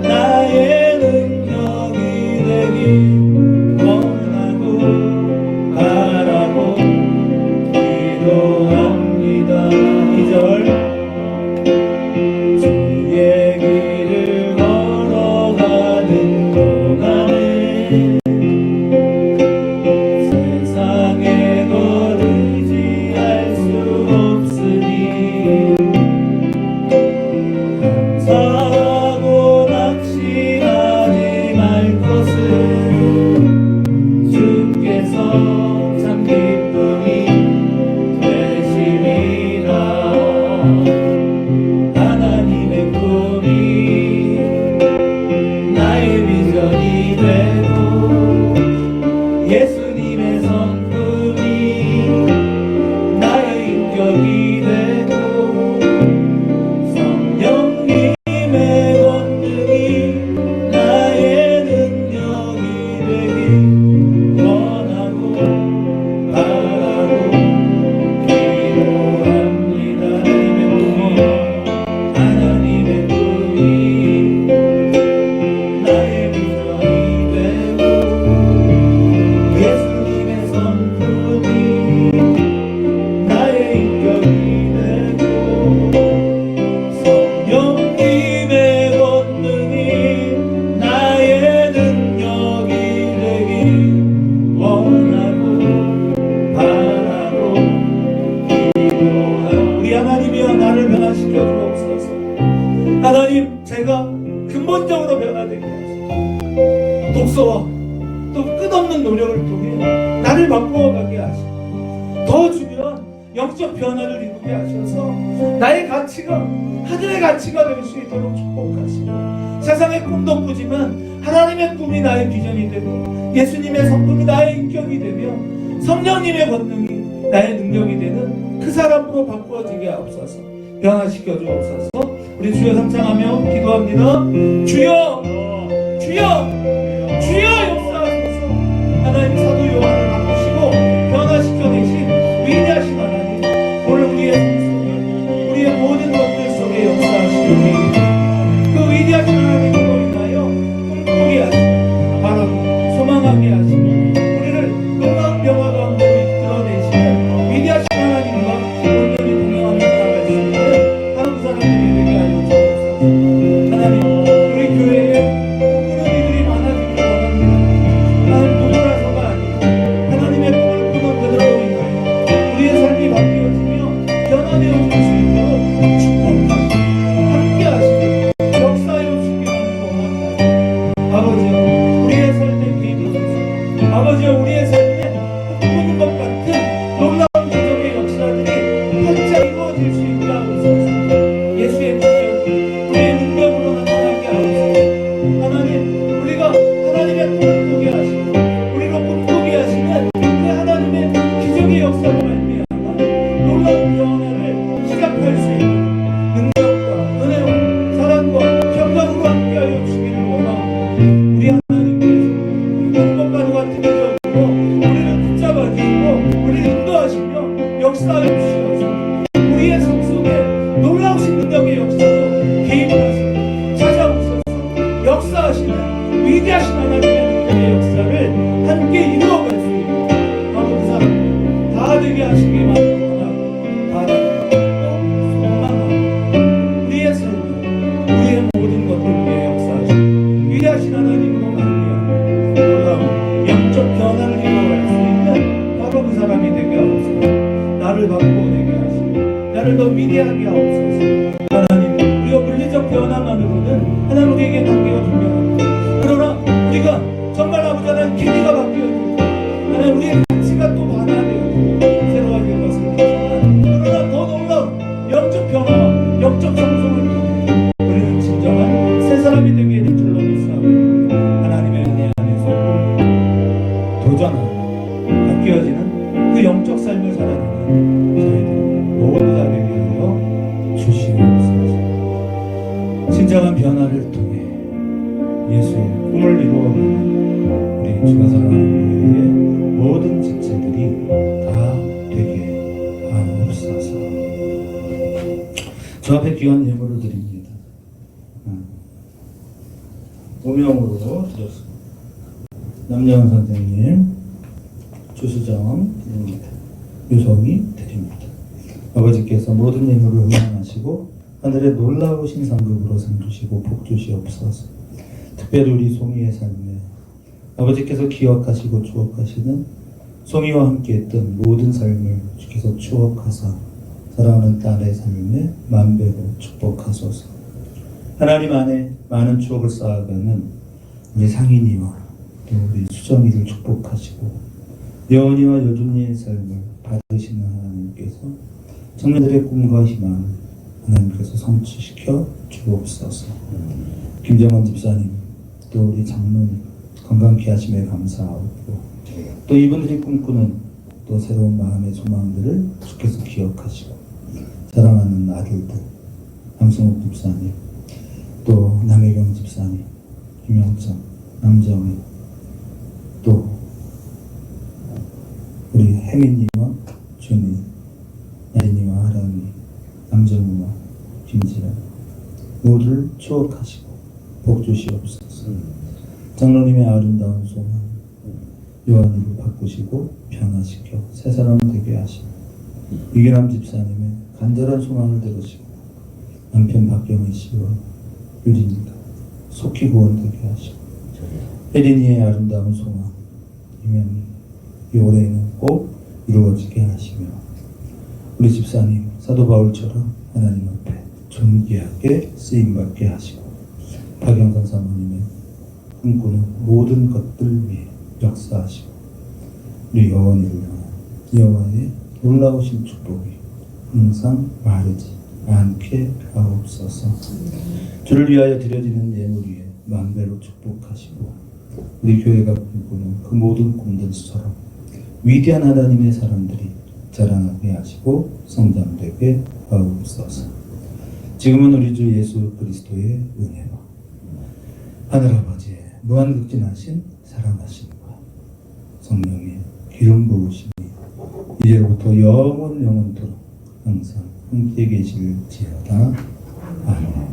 나의 능력이 되길 원하고 바라고 기도합니다. 2절 주의 길을 걸어가는 동안에 세상의 것 의지할 수 없으니 감사하고 낙심하지 말 것은 주께서 참 기쁨이 되시리라. 하나님의 꿈이 나의 비전이 되고 예수님의 성품이 나의 인격이 되고 성령님의 권능이 나의 능력이 되길 원하고 바라고 기도합니다. 하나님의 꿈이 나의 비전이 되고 예수님의 성품이 나의 인격이 되고 성령님의 권능이 나의 능력이 되길 원하고 바라고 기도하고 우리 하나님이여 나를 변화시켜 주옵소서. 하나님 제가 근본적으로 변화되게 하소서. 독서와 또 끝없는 노력을 통해 나를 바꾸어가게 하시고 더 중요한 영적 변화를 이루게 하셔서 나의 가치가 하늘의 가치가 될 수 있도록 축복하시고 세상의 꿈도 꾸지만 하나님의 꿈이 나의 비전이 되고 예수님의 성품이 나의 인격이 되며 성령님의 권능이 나의 능력이 되는 그 사람으로 바꾸어지게 하옵소서. 변화시켜 주옵소서. 우리 주여 삼창하며 기도합니다. 주여, 주여, 주여 역사하소서. 하나님 사도 요한을 바꾸시고 변화시켜내신 위대하신 하나님, 오늘 우리의 삶 속에, 우리의 모든 것들 속에 역사하시오니 그 위대하신 하나님으로 인하여 꿈꾸게 하시고 바라고 소망하게 하시고 우리를 놀라운 변화 가운데로 이끌어내시는 위대하신 하나님과 온전히 동행하며 살아갈 수 있는 바로 그 사람들이 되게 하여 주옵소서. 하나님, 우리 교회에 꿈꾸는 이들이 많아지기를 원합니다. 나는 누구라서가 아니고 하나님의 꿈을 꾸는 그들로 인하여 우리의 삶이 바뀌어지며 변화되어질 수 있도록 축복하시고 함께 하시고 역사하여 주시기를 원합니다. 아버지여, 우리의 삶에 개입하소서. 아버지여, 우리의 삶에 꿈꾸는 것 같은 놀라운 기적의 역사들이 활짝 이루어질 수 있게 하옵소서. 예수의 능력, 우리의 능력으로 나타나게 하옵소서. 하나님, 우리가 하나님의 꿈을 꾸게 하시고 우리로 꿈꾸게 하시는 그 하나님의 기적의 역사로 말미암아 놀라운 변화를 시작할 수 있는 능력과 은혜와 사랑과 평강으로 함께하여 주시기를 원하고 우리 하나님께서 꿈꿔가는 같은 기적으로 우리를 붙잡아 주시고 우리를 인도하시며 역사하여 주시옵소서. 우리의 삶 속에 놀라우신 능력의 역사로 개입을 하시고 찾아오셔서 역사하시는 위대하신 하나님의 능력의 역사를 함께 이루어갈 수 있는 바로 그 사람 다 되게 하시기만 원하고 바라고 소망하고 우리의 삶, 우리의 모든 것들 위해 역사하시고 위대하신 하나님으로 말미암아 놀라운 영적 변화를 이루어갈 수 있는 바로 그 사람이 되게 하옵소서. 나를 바꾸어내게 하시고 나를 더 위대하게 하옵소서. 하나님, 우리가 물리적 변화만으로는 하나님 우리에게 바뀌어 중요합니다. 그러나 우리가 정말 아버지 하나님 기회가 바뀌어지고 하나님 우리의 가치가 또 변화되어지고 새로워질 것을 믿지만 그러나 더 놀라운 영적 변화와 영적 성숙을 통해 우리는 진정한 새 사람이 되게 될 줄로 믿사옵니다. 하나님의 은혜 안에서 도전하고 바뀌어지는 그 영적 삶을 살아가는 저희들 모두 다 되게 하여 주시옵소서. 진정한 변화를 통해 예수의 꿈을 이루어가는 우리 주가 사랑하는 교회의 모든 지체들이 다 되게 하옵소서. 저 앞에 귀한 예물을 드립니다. 오명으로 드렸습니다. 남정은 선생님, 주수정 드립니다. 유성이 드립니다. 아버지께서 모든 예물을 응원하시고 하늘의 놀라우신 상급으로 상 주시고 복 주시옵소서. 특별히 우리 송이의 삶에 아버지께서 기억하시고 추억하시는 송이와 함께했던 모든 삶을 주께서 추억하사 사랑하는 딸의 삶에 만배로 축복하소서. 하나님 안에 많은 추억을 쌓아가는 우리 상인이와 또 우리 수정이를 축복하시고 여원이와 여준이의 삶을 받으시는 하나님께서 청년들의 꿈과 희망을 하나님께서 성취시켜 주옵소서. 김정원 집사님 또 우리 장로님 건강케 하심에 감사하고 또 이분들이 꿈꾸는 또 새로운 마음의 소망들을 주께서 기억하시고 사랑하는 아들들 함승욱 집사님 또 남혜경 집사님 김영정 남정희 또 우리 혜민이와 준이 나린이와 하랑이 남정우와 김지연 모두를 추억하시고 복 주시옵소서. 장로님의 아름다운 소망 요한이를 바꾸시고 변화시켜 새 사람 되게 하시고 이계남 집사님의 간절한 소망을 들으시고 남편 박경희 씨와 유진이가 속히 구원되게 하시고 혜린이의 아름다운 소망 이명이 이 올해는 꼭 이루어지게 하시며 우리 집사님 사도 바울처럼 하나님 앞에 존귀하게 쓰임받게 하시고 박영선 사모님의 꿈꾸는 모든 것들 위해 역사하시고 우리 여원이를 향한 여호와의 놀라우신 축복이 항상 마르지 않게 하옵소서. 주를 위하여 드려지는 예물 위에 만배로 축복하시고 우리 교회가 꿈꾸는 그 모든 꿈들처럼 위대한 하나님의 사람들이 자라나게 하시고 성장되게 하옵소서. 지금은 우리 주 예수 그리스도의 은혜와 하늘아버지의 무한극진하신 사랑하심과 성령의 기름 부으심이 이제부터 영원토록 항상 함께 계실지어다. 아멘.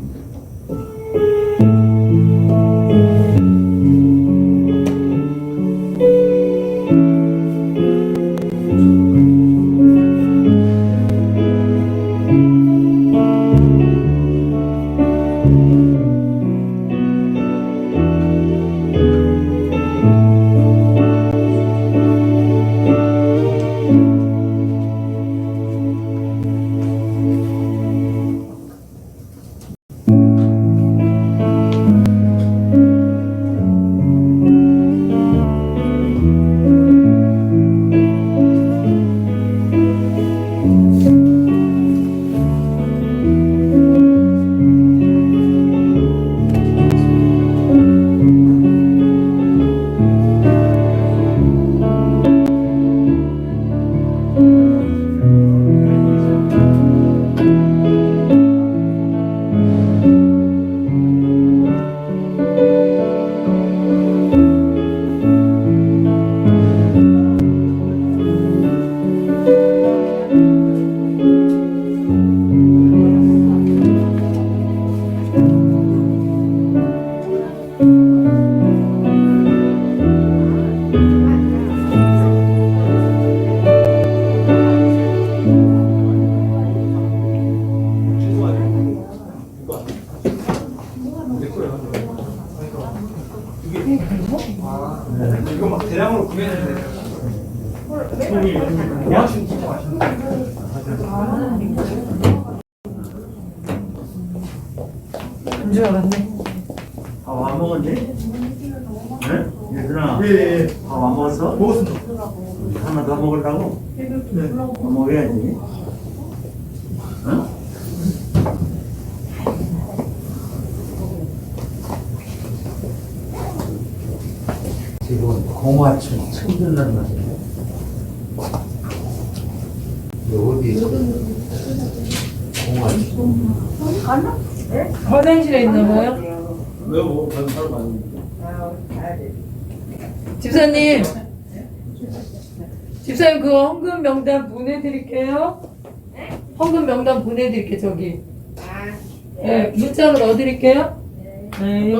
이거 막 대량으로 구매했는데. 양심 진짜 맛있는데. 줄 알았네. 밥 안 먹었니? 네? 얘들아, 예. 밥 안 먹었어? 먹었습니다. 하나 더 먹으려고? 네. 더 먹어야지. 응? 지금 공화층 처음 듣는 말이야. 어디 공화층? 화장실에 있나 봐요? 내가 뭐 다른 사람 아니니까. 집사님, 집사님 그거 헌금 명단 보내드릴게요. 헌금 명단 보내드릴게요. 저기. 네, 문자로 넣어드릴게요. 네.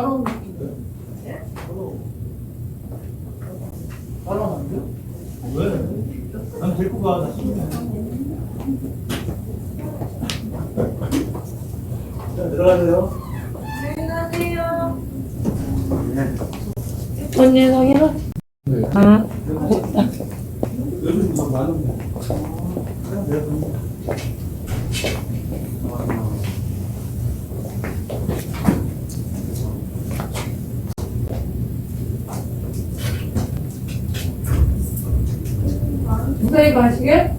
왜? 난 데리고 가. 나 자, 들어가세요. 언니 성이라? 아, 고맙다. 요즘 막 많은데. 무사히 가시게?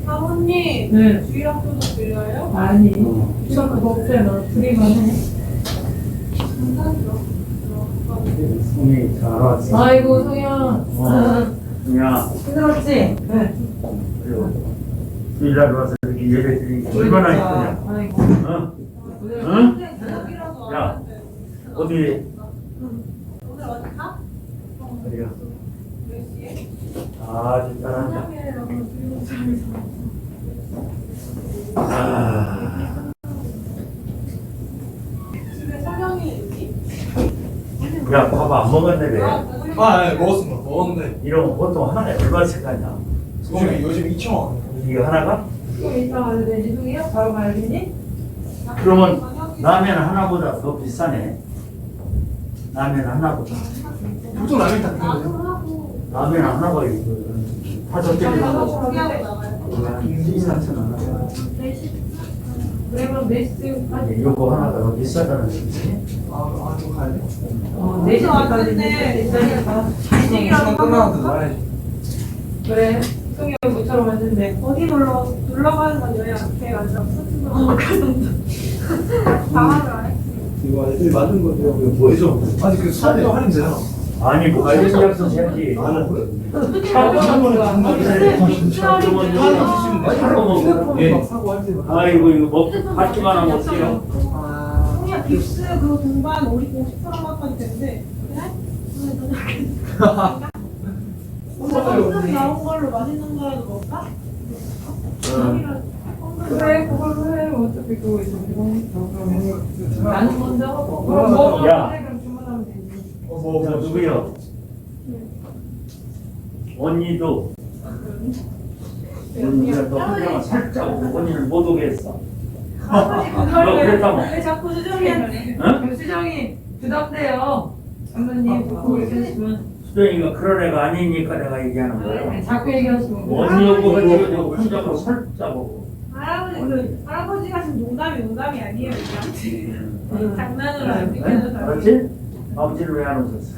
사모님, 네. 주일학교도 들려요? 아니, 이거 그거 없잖아. 둘이만 해. 손이 잘 왔어. 아이고, 성현. 야, 힘들었지? 네. 주일날 와서 이렇게 예배 드리니 얼마나 이쁘냐. 아이고. 어? 응? 야, 어디? 오늘 어디 가? 어디야? 몇 시에? 아주 잘한다. 화장실에서 그리고 집에서. 아, 집에 사장이 있니? 야, 밥 안 먹었네, 왜? 아, 예, 먹었습니다. 먹었는데. 이런 거 보통 하나에 얼마씩 가냐? 요즘 2,000원. 이거 하나가? 좀 이따 가도 되지, 송이야? 바로 가야 되니? 그러면 라면 하나보다 더 비싸네. 라면 하나보다. 보통 라면 다 그런데. 라면 하나가 이거 다섯 개를 먹어. 준비하고 나가요. 2,4,000원. 그러면 4시쯤까지. 아니, 요거 하나가 더 비싸다는 얘기지. 좀 가야 돼? 4시까지 있으니까. 시간 끝나고 들어가야지. 그래. 송이 모처럼 왔는데. 어디 놀러 가는 건 여행 계획 안 잡았어? 방학을 안 해? 이거 애들이 맞은 건데요. 뭐 해줘? 아니, 그 수업료 할인 되잖아. 아니 뭐 약속 해야지. 아이고 이거 먹고 받기만 하면 어떡해요. 그냥 빅스 그 동반 우리 50%까지 되는데 오늘 나온 걸로 맛있는 거라도 먹을까? 그래 그걸로 해. 어차피 그거 이제 나는 먼저 먹어. 야. 그럼 주문하면 되지. 자, 누구요? 언니도 언니가 또 한명을 살짝 언니를 못 오게 했어. 너 그랬다고? 왜 자꾸 수정이한테 응? 수정이 부담돼요. 장모님 그거 얘기하시면 수정이가 그런 애가 아니니까 내가 얘기하는 거야. 자꾸 얘기하시면 언니하고 해가지고 혼자고 살짝 오고. 할아버지가 지금 농담이 아니에요 우리한테. 장난으로 안 느껴져서. 알았지? 아버지를 왜 안 오셨어?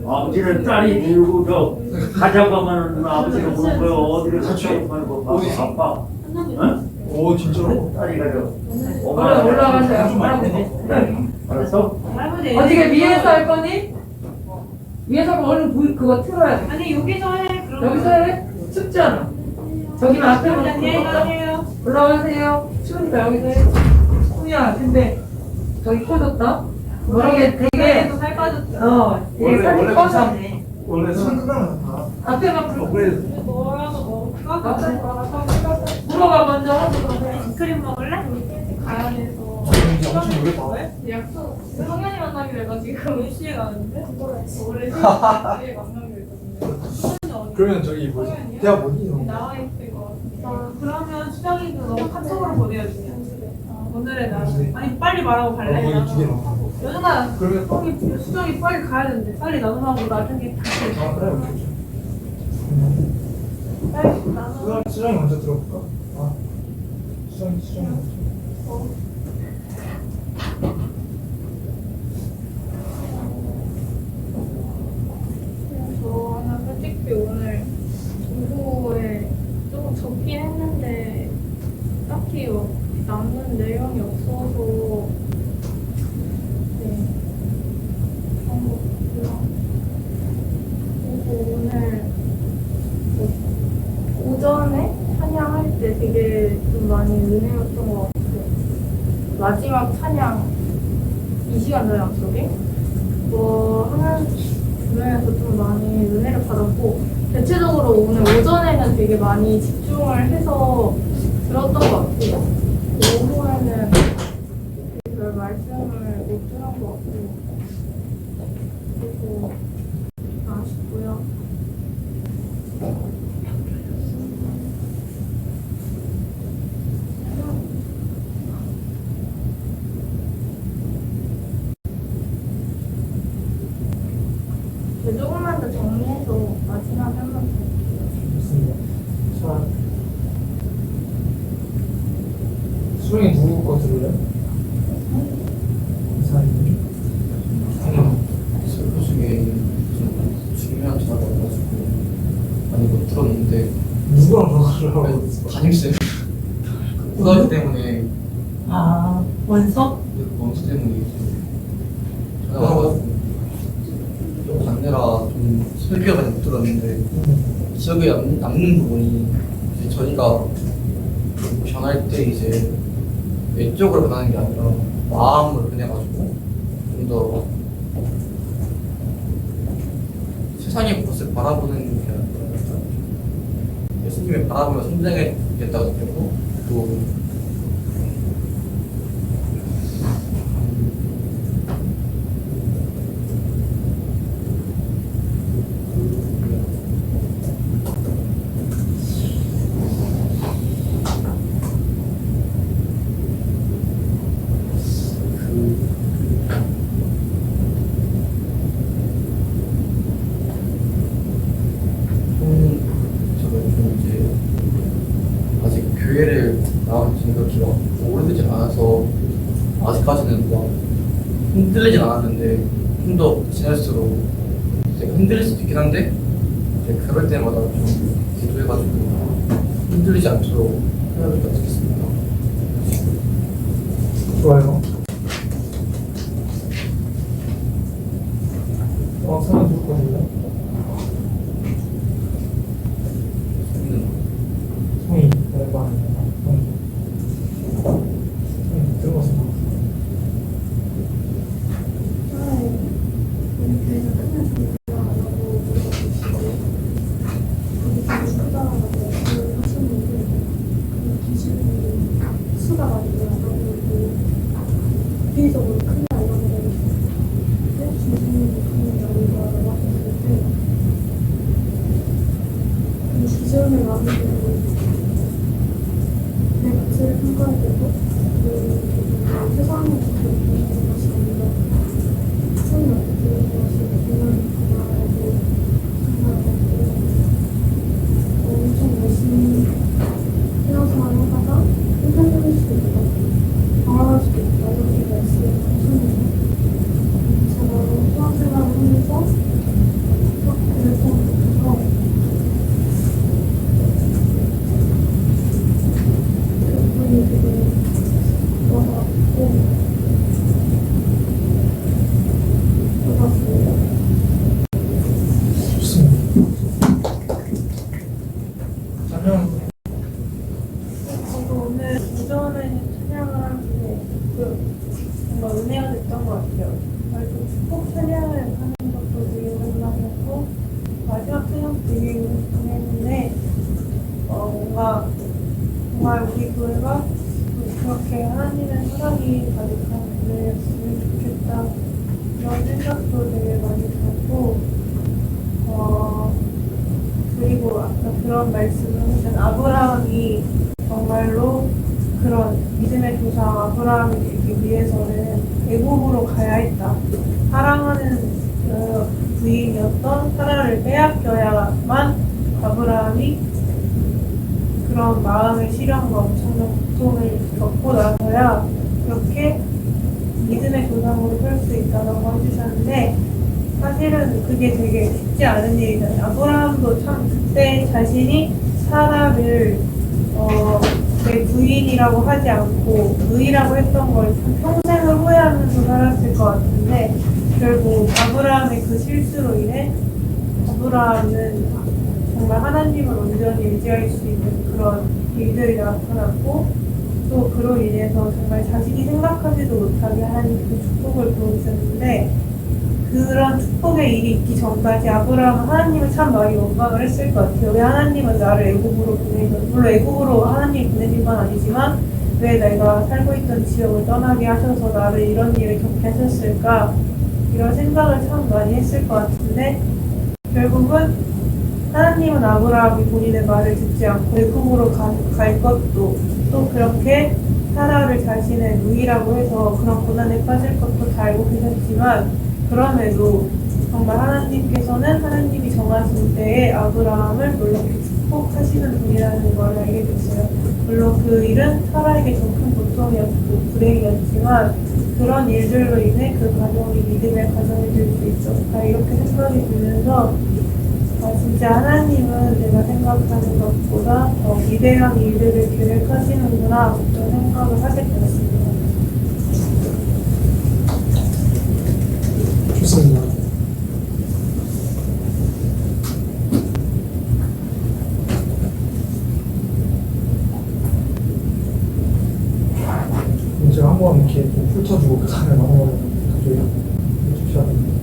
아버지는 딸이 들고 저 가자고 하면 아버지가 오는 거예요. 어디를 같이 말고 아빠. 응? 오 진짜로? 딸이 가죠. 올라가세요. 할아버지. 알았어? 할아버지 어떻게 위에서 할 거니? 위에서 하면 얼른 그거 틀어야 돼. 아니 여기서 해 그럼. 여기서 해? 춥잖아. 저기는 앞에 안녕히 놓고 가세요. 올라가세요. 추우니까 여기서 해. 수야, 근데 저기 커졌다. 모르게 되게 살 빠졌죠. 되게 살이 커졌네. 원래 손가락은 다 앞에만 불 업그레이드. 뭐라고 먹을까? 물어봐 먼저. 아이스크림 먹을래? 가야 돼서. 엄청 모르겠다. 약속 성현이 만나기로 해가지고 몇 시에 가는데? 원래 3시에 만나기로 했거든요. 그러면 저기 뭐지? 대학 뭐니? 나와 있을 것 같아. 그러면 수정이도 너 카톡으로 보내주세요. 오늘의 날. 아니 빨리 말하고 갈래? 거기 두개 넣어. 여준아, 그러면 거기 수정이 빨리 가야 되는데 빨리 나눠하고 나중에 다시. 아 그래 오케이. 빨리 나눠. 수정이 먼저 들어볼까? 아 수정이 먼저. 저는 솔직히 오늘 공부에 조금 적긴 했는데 딱히 남는 내용이 없어서 네 그런 것 같고요. 그리고 오늘 오전에 찬양할 때 되게 좀 많이 은혜였던 것 같아요. 마지막 찬양 2시간 전 약속에 하는 주변에서 좀 많이 은혜를 받았고 대체적으로 오늘 오전에는 되게 많이 집중을 해서 들었던 것 같아요. 오후에는 별 말씀을 못 들은 것 같고 그리고 아쉽고요. 조금만 더 정리해서 마지막에 한번 좋습니다. 자 수정이 누구 거 들을래? 이사님. 슬프 중에 좀 중요한 전화가 와가지고 많이 못 들었는데 누구랑 전화를 담임쌤 고등학교 때문에 아 원서? 원수 때문에 이제 전화가 와가지고 좀 받느라 좀 설교가 많이 못 들었는데 기억에 남는 부분이 이제 저희가 변할 때 이제 외적으로 변하는 게 아니라 마음으로 변해가지고 좀 더 세상의 것을 바라보는 게 아니라 예수님을 바라보며 성장해야겠다고 느꼈고 또 저는 좀 이제 아직 교회를 나온 지가 그렇게 오래되지 않아서 아직까지는 막 흔들리진 않았는데 좀 더 지날수록 이제 흔들릴 수도 있긴 한데 이제 그럴 때마다 좀 기도해가지고 흔들리지 않도록 해야 될 것 같습니다. 좋아요. 저도 오늘 오전에 찬양을 하는데 정말 은혜가 됐던 것 같아요. 그래서 축복 찬양을 하는 것도 되게 오랜만이었고 마지막 찬양도 되게 오랜만이었는데 뭔가 정말 우리 교회가 그렇게 하나님의 사랑이 가득한 교회였으면 좋겠다 이런 생각도 되게 많이 들었고 그리고 아까 그런 말씀을 하신 아브라함이 정말로 그런 믿음의 조상 아브라함이 되기 위해서는 애굽으로 가야 했다. 사랑하는 부인이었던 사라를 빼앗겨야만 아브라함이 그런 마음의 시련과 엄청난 고통을 겪고 나서야 그렇게 믿음의 조상으로 설 수 있다고 해주셨는데 사실은 그게 되게 쉽지 않은 일이잖아요. 아브라함도 참 그때 자신이 사라를 내 부인이라고 하지 않고 의라고 했던 걸 참 평생을 후회하면서 살았을 것 같은데 결국 아브라함의 그 실수로 인해 아브라함은 정말 하나님을 온전히 의지할 수 있는 그런 일들이 나타났고 또 그로 인해서 정말 자신이 생각하지도 못하게 하나님 그 축복을 보여주셨는데 그런 축복의 일이 있기 전까지 아브라함은 하나님을 참 많이 원망을 했을 것 같아요. 왜 하나님은 나를 애굽으로 물론 애굽으로 하나님이 보내신 건 아니지만 왜 내가 살고 있던 지역을 떠나게 하셔서 나를 이런 일을 겪게 하셨을까 이런 생각을 참 많이 했을 것 같은데 결국은 하나님은 아브라함이 본인의 말을 듣지 않고 애굽으로 갈 것도 또 그렇게 사라를 자신의 누이라고 해서 그런 고난에 빠질 것도 다 알고 계셨지만 그럼에도 정말 하나님께서는 하나님이 정하신 때에 아브라함을 놀랍게 축복하시는 분이라는 걸 알게 됐어요. 물론 그 일은 사라에게 좀 큰 고통이었고 불행이었지만 그런 일들로 인해 그 가정이 믿음의 가정이 될 수 있었다 이렇게 생각이 들면서 진짜 하나님은 내가 생각하는 것보다 더 위대한 일들을 계획하시는구나 그런 생각을 하게 되었습니다. 좋습니다. 제가 한번 이렇게 훑어주고 그 다음에 넘어가면 해주셔야 됩니다.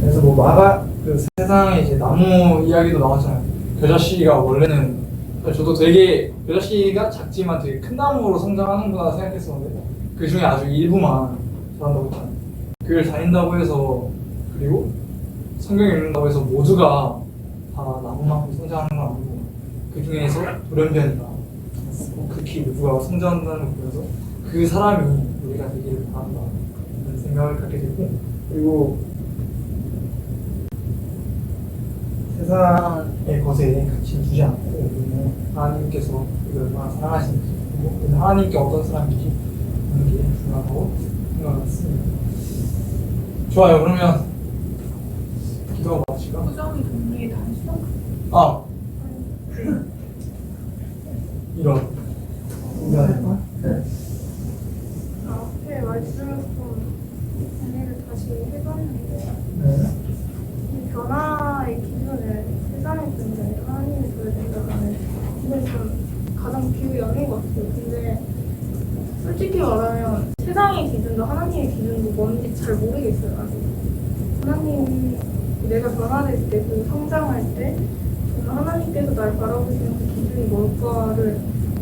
그래서 그 세상에 이제 나무 이야기도 나왔잖아요. 겨자씨가 원래는 저도 되게 겨자씨가 작지만 되게 큰 나무로 성장하는구나 생각했었는데 그 중에 아주 일부만 자란다고 했잖아요. 교회를 다닌다고 해서 그리고 성경을 읽는다고 해서 모두가 다 나무만큼 성장하는 건 아니고 그 중에서 돌연변이가 극히 모두가 성장한다는 걸 보여서 그 사람이 우리가 되기를 바란다 이런 생각을 갖게 됐고 그리고 세상의 것에 가치 두지 않고 우리는 하나님께서 우리를 얼마나 사랑하시는지 그리고 하나님께 어떤 사람인지 하는 게 중요하다고 생각했습니다. 좋아요. 그러면 기도하고 마칠까? 표정이 분명히 다 했어? 이런 앞에 말씀을 좀 정리를 다시 해봤는데 이 변화의 기준을 세상의 기준이 아니라 하나님이 줘야 된다는 이건 좀 가장 기억이 없는 것 같아요. 근데 솔직히 말하면 세상의 기준도 하나님의 기준도 뭔지 잘 모르겠어요. 아직 하나님 내가 변화될 때 그 성장할 때 하나님께서 날 바라보시는 그 기준이 뭘까를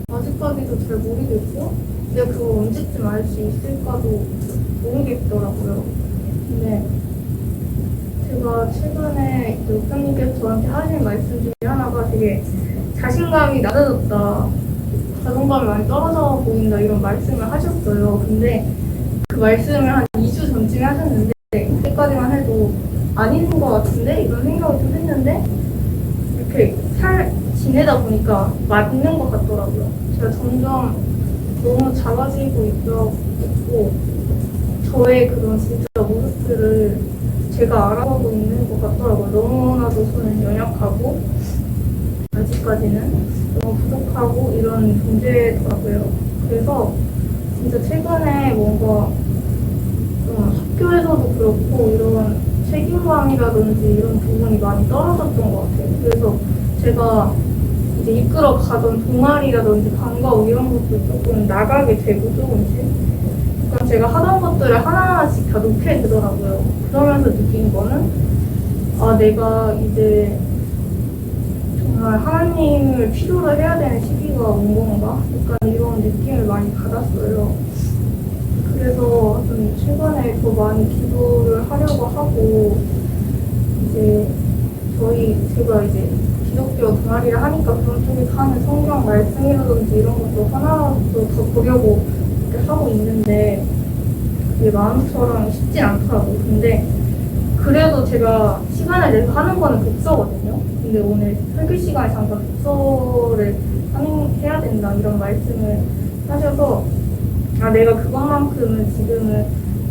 아직까지도 잘 모르겠고 내가 그걸 언제쯤 알 수 있을까도 모르겠더라고요. 근데 제가 최근에 목사님께서 저한테 하신 말씀 중에 하나가 되게 자신감이 낮아졌다, 자존감이 많이 떨어져 보인다 이런 말씀을 하셨어요. 근데 그 말씀을 한 2주 전쯤에 하셨는데 그때까지만 해도 아닌 것 같은데 이런 생각을 좀 했는데 이렇게 지내다 보니까 맞는 것 같더라고요. 제가 점점 너무 작아지고 있고 저의 그런 진짜 모습들을 제가 알아가고 있는 것 같더라고요. 너무나도 저는 연약하고 아직까지는 너무 부족하고 이런 존재더라고요. 그래서 진짜 최근에 뭔가 학교에서도 그렇고 이런 책임감이라든지 이런 부분이 많이 떨어졌던 것 같아요. 그래서 제가 이제 이끌어 가던 동아리라든지 방과후 이런 것도 조금 나가게 되고 조금씩. 그럼 제가 하던 것들을 하나하나씩 다 놓게 되더라고요. 그러면서 느낀 거는 아 내가 이제 정말 하나님을 필요로 해야 되는 시기가 온 건가? 약간 이런 느낌을 많이 받았어요. 그래서 좀 최근에 더 많이 기도를 하려고 하고 이제 제가 이제 기독교 동아리를 하니까 그런 쪽에 하는 성경 말씀이라든지 이런 것도 하나도 더 보려고 이렇게 하고 있는데 그게 마음처럼 쉽지 않더라고요. 근데 그래도 제가 시간을 내서 하는 거는 독서거든요. 근데 오늘 설교 시간에 잠깐 독서를 해야 된다 이런 말씀을 하셔서 아 내가 그것만큼은 지금은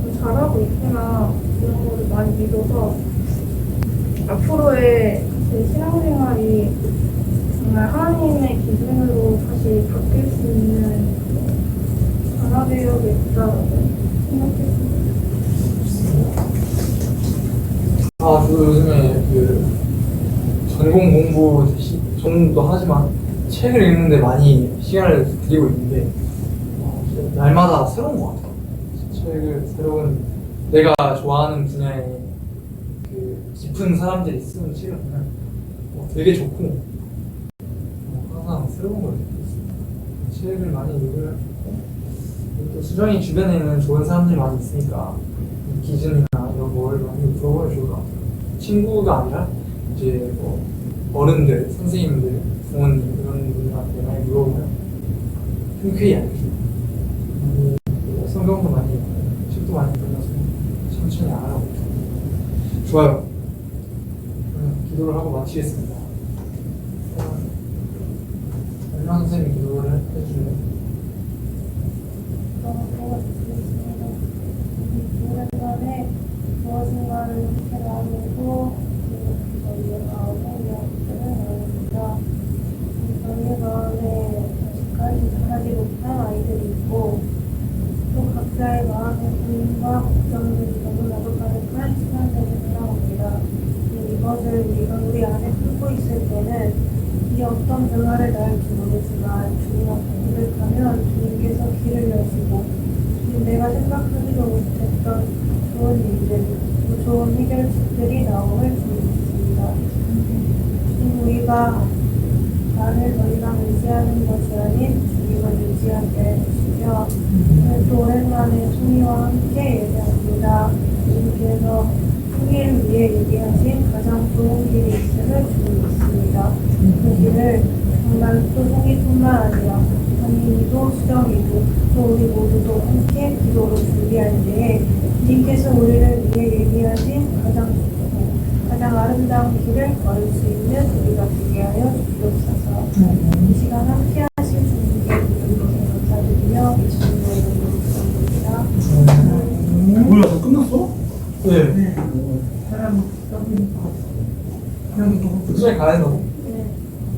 좀 잘하고 있구나 이런 거를 많이 믿어서 앞으로의 제 신앙생활이 정말 하나님의 기준으로 다시 바뀔 수 있는 변화되어야겠다고 생각했습니다. 아, 저도 요즘에 그 전공 공부도 하지만 책을 읽는데 많이 시간을 들이고 있는데 진짜 날마다 새로운 것 같아요. 새로운 내가 좋아하는 분야의 그 깊은 사람들이 쓰는 책을 보면 되게 좋고 항상 새로운 걸 느끼고 있습니다. 책을 많이 읽으려 또 수정이 주변에는 좋은 사람들이 많이 있으니까 기준이나 이런 걸 많이 물어보면 좋을 것 같아요. 친구가 아니라 이제 뭐 어른들, 선생님들, 부모님 이런 분들한테 많이 물어보면 흔쾌히 알려줍니다. 성경도 많이 읽고 책도 많이 읽어서 천천히 알아보고 좋아요. 기도를 하고 마치겠습니다. 얼마 선생님이 기도를 해주세요. 오랜만에 무엇인가를 이렇게 나누고 저희의 마음의 이야기들을 나눕니다. 저희의 마음에 아직까지 자라지 못한 아이들이 있고 또 각자의 마음의 고민과 걱정들이 너무나도 가득한 시간들을 살아옵니다. 이것을 우리가 우리 안에 품고 있을 때는 이 어떤 변화를 낳을지 모르지만 주님 앞에 고백하면 주님께서 길을 여시고 내가 생각하지도 못했던 좋은 일들, 또 좋은 해결책들이 나옴을 믿습니다. 주님, 우리가 나를 더 이상 의지하는 것이 아닌 주님을 의지하게 해주시며 또 오랜만에 송이와 함께 얘기합니다. 주님께서 송이를 위해 얘기하신 가장 좋은 길이 있음을 주님 믿습니다. 그 길을 정말 또 송이뿐만 아니라 선민이도 수정이도 또 우리 모두도 함께 기도로 준비할 때에 주님께서 우리를 위해 얘기하신 가장 좋고 가장 아름다운 길을 걸을 수 있는 우리가 되게 하여 주시옵소서. 이 시간 함께 하실 주님께 감사드리며 예수님의 이름으로 기도드립니다. 뭐야, 다 끝났어? 네. 사람 여기 보고 수정이 가야 된다고? 네.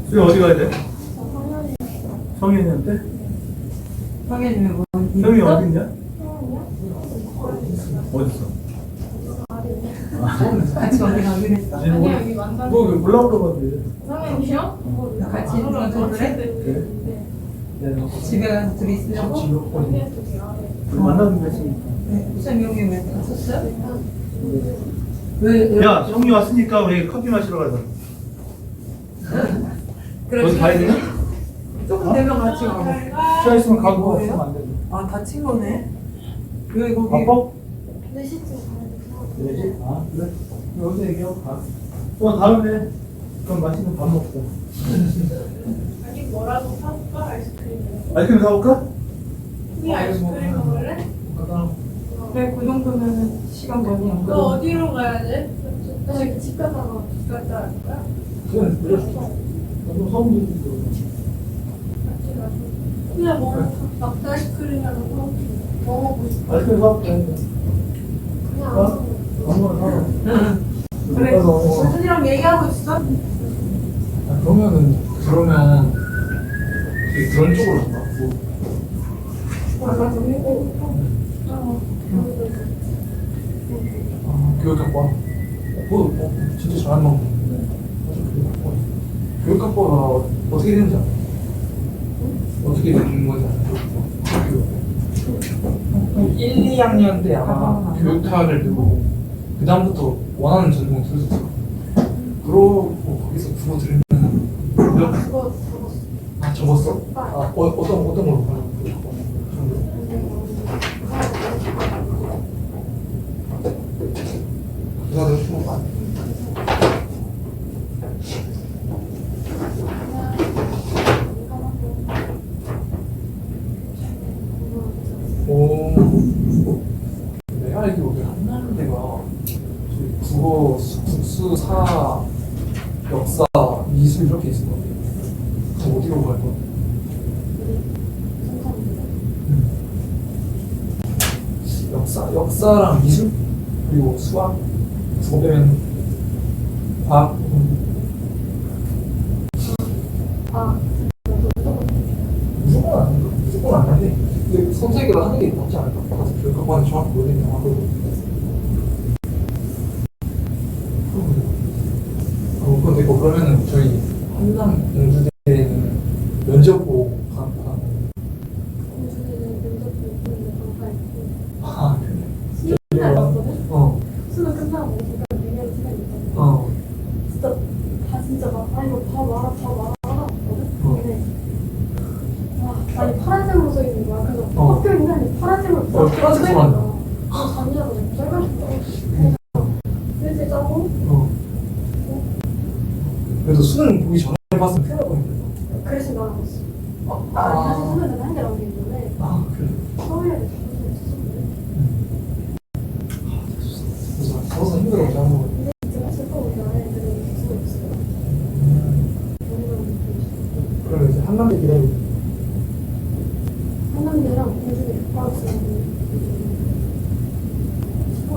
수희 어디 가야 돼? 성현이 성현이한테? 성현이는 뭐 성현이 어디 있냐? 성현이요? 어딨어? 같이 어디 가기로 했어. 아니 여기 만나는 너 왜 몰라 그러거든? 성현이요? 같이 있는 거 그래? 그래? 네. 집에 가서 둘이 있으려고? 만나는 거 했으니까. 네. 우선 여기 왜 갔었어요? 왜? 야, 성이 왔으니까 우리 커피 마시러 가자. 어디 가야 되냐? 조금 되면 같이 가고. 쉬어 있으면 가고 없으면 안 되고. 아 다친 거네. 왜 거기? 바빠? 4시쯤 가야 돼서 그러지? 아, 그래? 여기서 얘기하고 가. 또 다음에 그럼 맛있는 밥 먹자. 아니 뭐라도 사올까? 아이스크림 아이스크림 사올까? 이 아이스크림 먹을래? 그래 그 정도면은 시간 많이 안 너 걸려. 어디로 가야 돼? 나 여기 집 갔다가 집 갔다 갈 거야? 그래, 그래. 너도 성도 같이 가서 그냥 막대 아이스크림이라도 먹어보고 싶어. 아이스크림 사올게. 그냥 어? 아무거나 사와. 그래. 어. 순이랑 얘기하고 있어? 그러면 그런 쪽으로 간다. 아까 좀 해고 교육학과. 진짜 잘한다. 교육학과가 어떻게 되는지 알아? 어떻게 되는 건지 알아? 1, 2학년 때 아마 교육학을 들고 그 다음부터 원하는 전공을 들을 수 있어. 그러고 거기서 국어 들으면 그거 적었어. 아 적었어? 아 어떤 걸로 가려고? 그거는 좀 많이. 오, 내가 알기로 우리 한나라대가 국어, 국수, 사, 역사, 미술 이렇게 있을 것 같아. 그럼 어디로 갈 거야? 역사랑 미술 그리고 수학, 국어 빼면 과학. 아, 무조건 안 해. 근데 선택을 하는 게 낫지 않을까? 교육학과는 정확히 모르겠는데 하고. 근데 그러면은 저희 한남 공주대는 면접 보고 가는 거야? 공주대는 면접 보고 방과 있고 아 그래? 수능 끝나거든? 어. 수능 끝나고 잠깐 얘기하는 시간이 있거든. 어. 진짜 다 진짜 막 이거 봐 말아 했거든? 어. 근데 아니 파란색으로 써 있는 거야. 그래서 어. 학교 있는 파란색으로 써 파란색 있는 써놨나? 거야. 그래서 잠이라고 좀 짧아졌어. 그래서 일찍 자고 어. 그래도 수능 보기 전에 봤으면 큰일 날 뻔했겠다. 그래서 나가고 있어. 아. 아니 사실 수능은 한 개라고 돼 있는데 아 그래. 서울에 자격증이 있었는데 그래서 서서 힘들어서 한 번. 근데 진짜 슬퍼 나는 애들이 수가 없어요. 그러면 이제 한남대 기다리고. 한남대랑 공주대 바로 쓰는데 10월?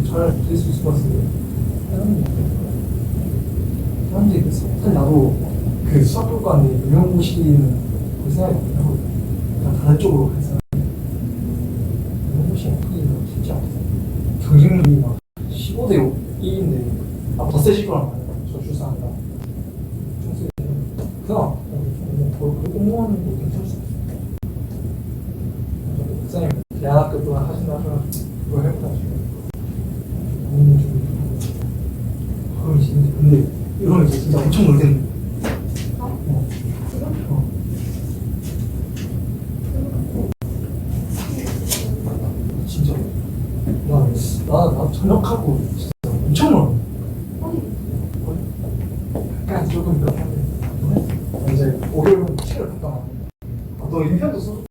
잘 될 수 있을 것 같은데. 사람들이 그랬어. 사실 나도 그 수학교과인데 임용고시는 그 생각이 없긴 하거든. 그냥 다른 쪽으로 갈 생각. 임용고시는 크게 쉽지 않거든. 경쟁률이 막 15대 1인데 더 세질 거란 말이야. 저 출산한다. 좀 세지. 그냥 공무원도 괜찮을 수 있어. 목사님 대안학교 동안 하신다 하셔가지고 그거 해보자 지금. 그럼 이제 근데 이러면 이제 진짜 엄청 놀겠네. 지금? 진짜 나 전역하고 진짜 엄청 놀아. 약간 조금 그렇게 한데 이제 5개월 책을 갖다 놔. 너 인편도 써줘.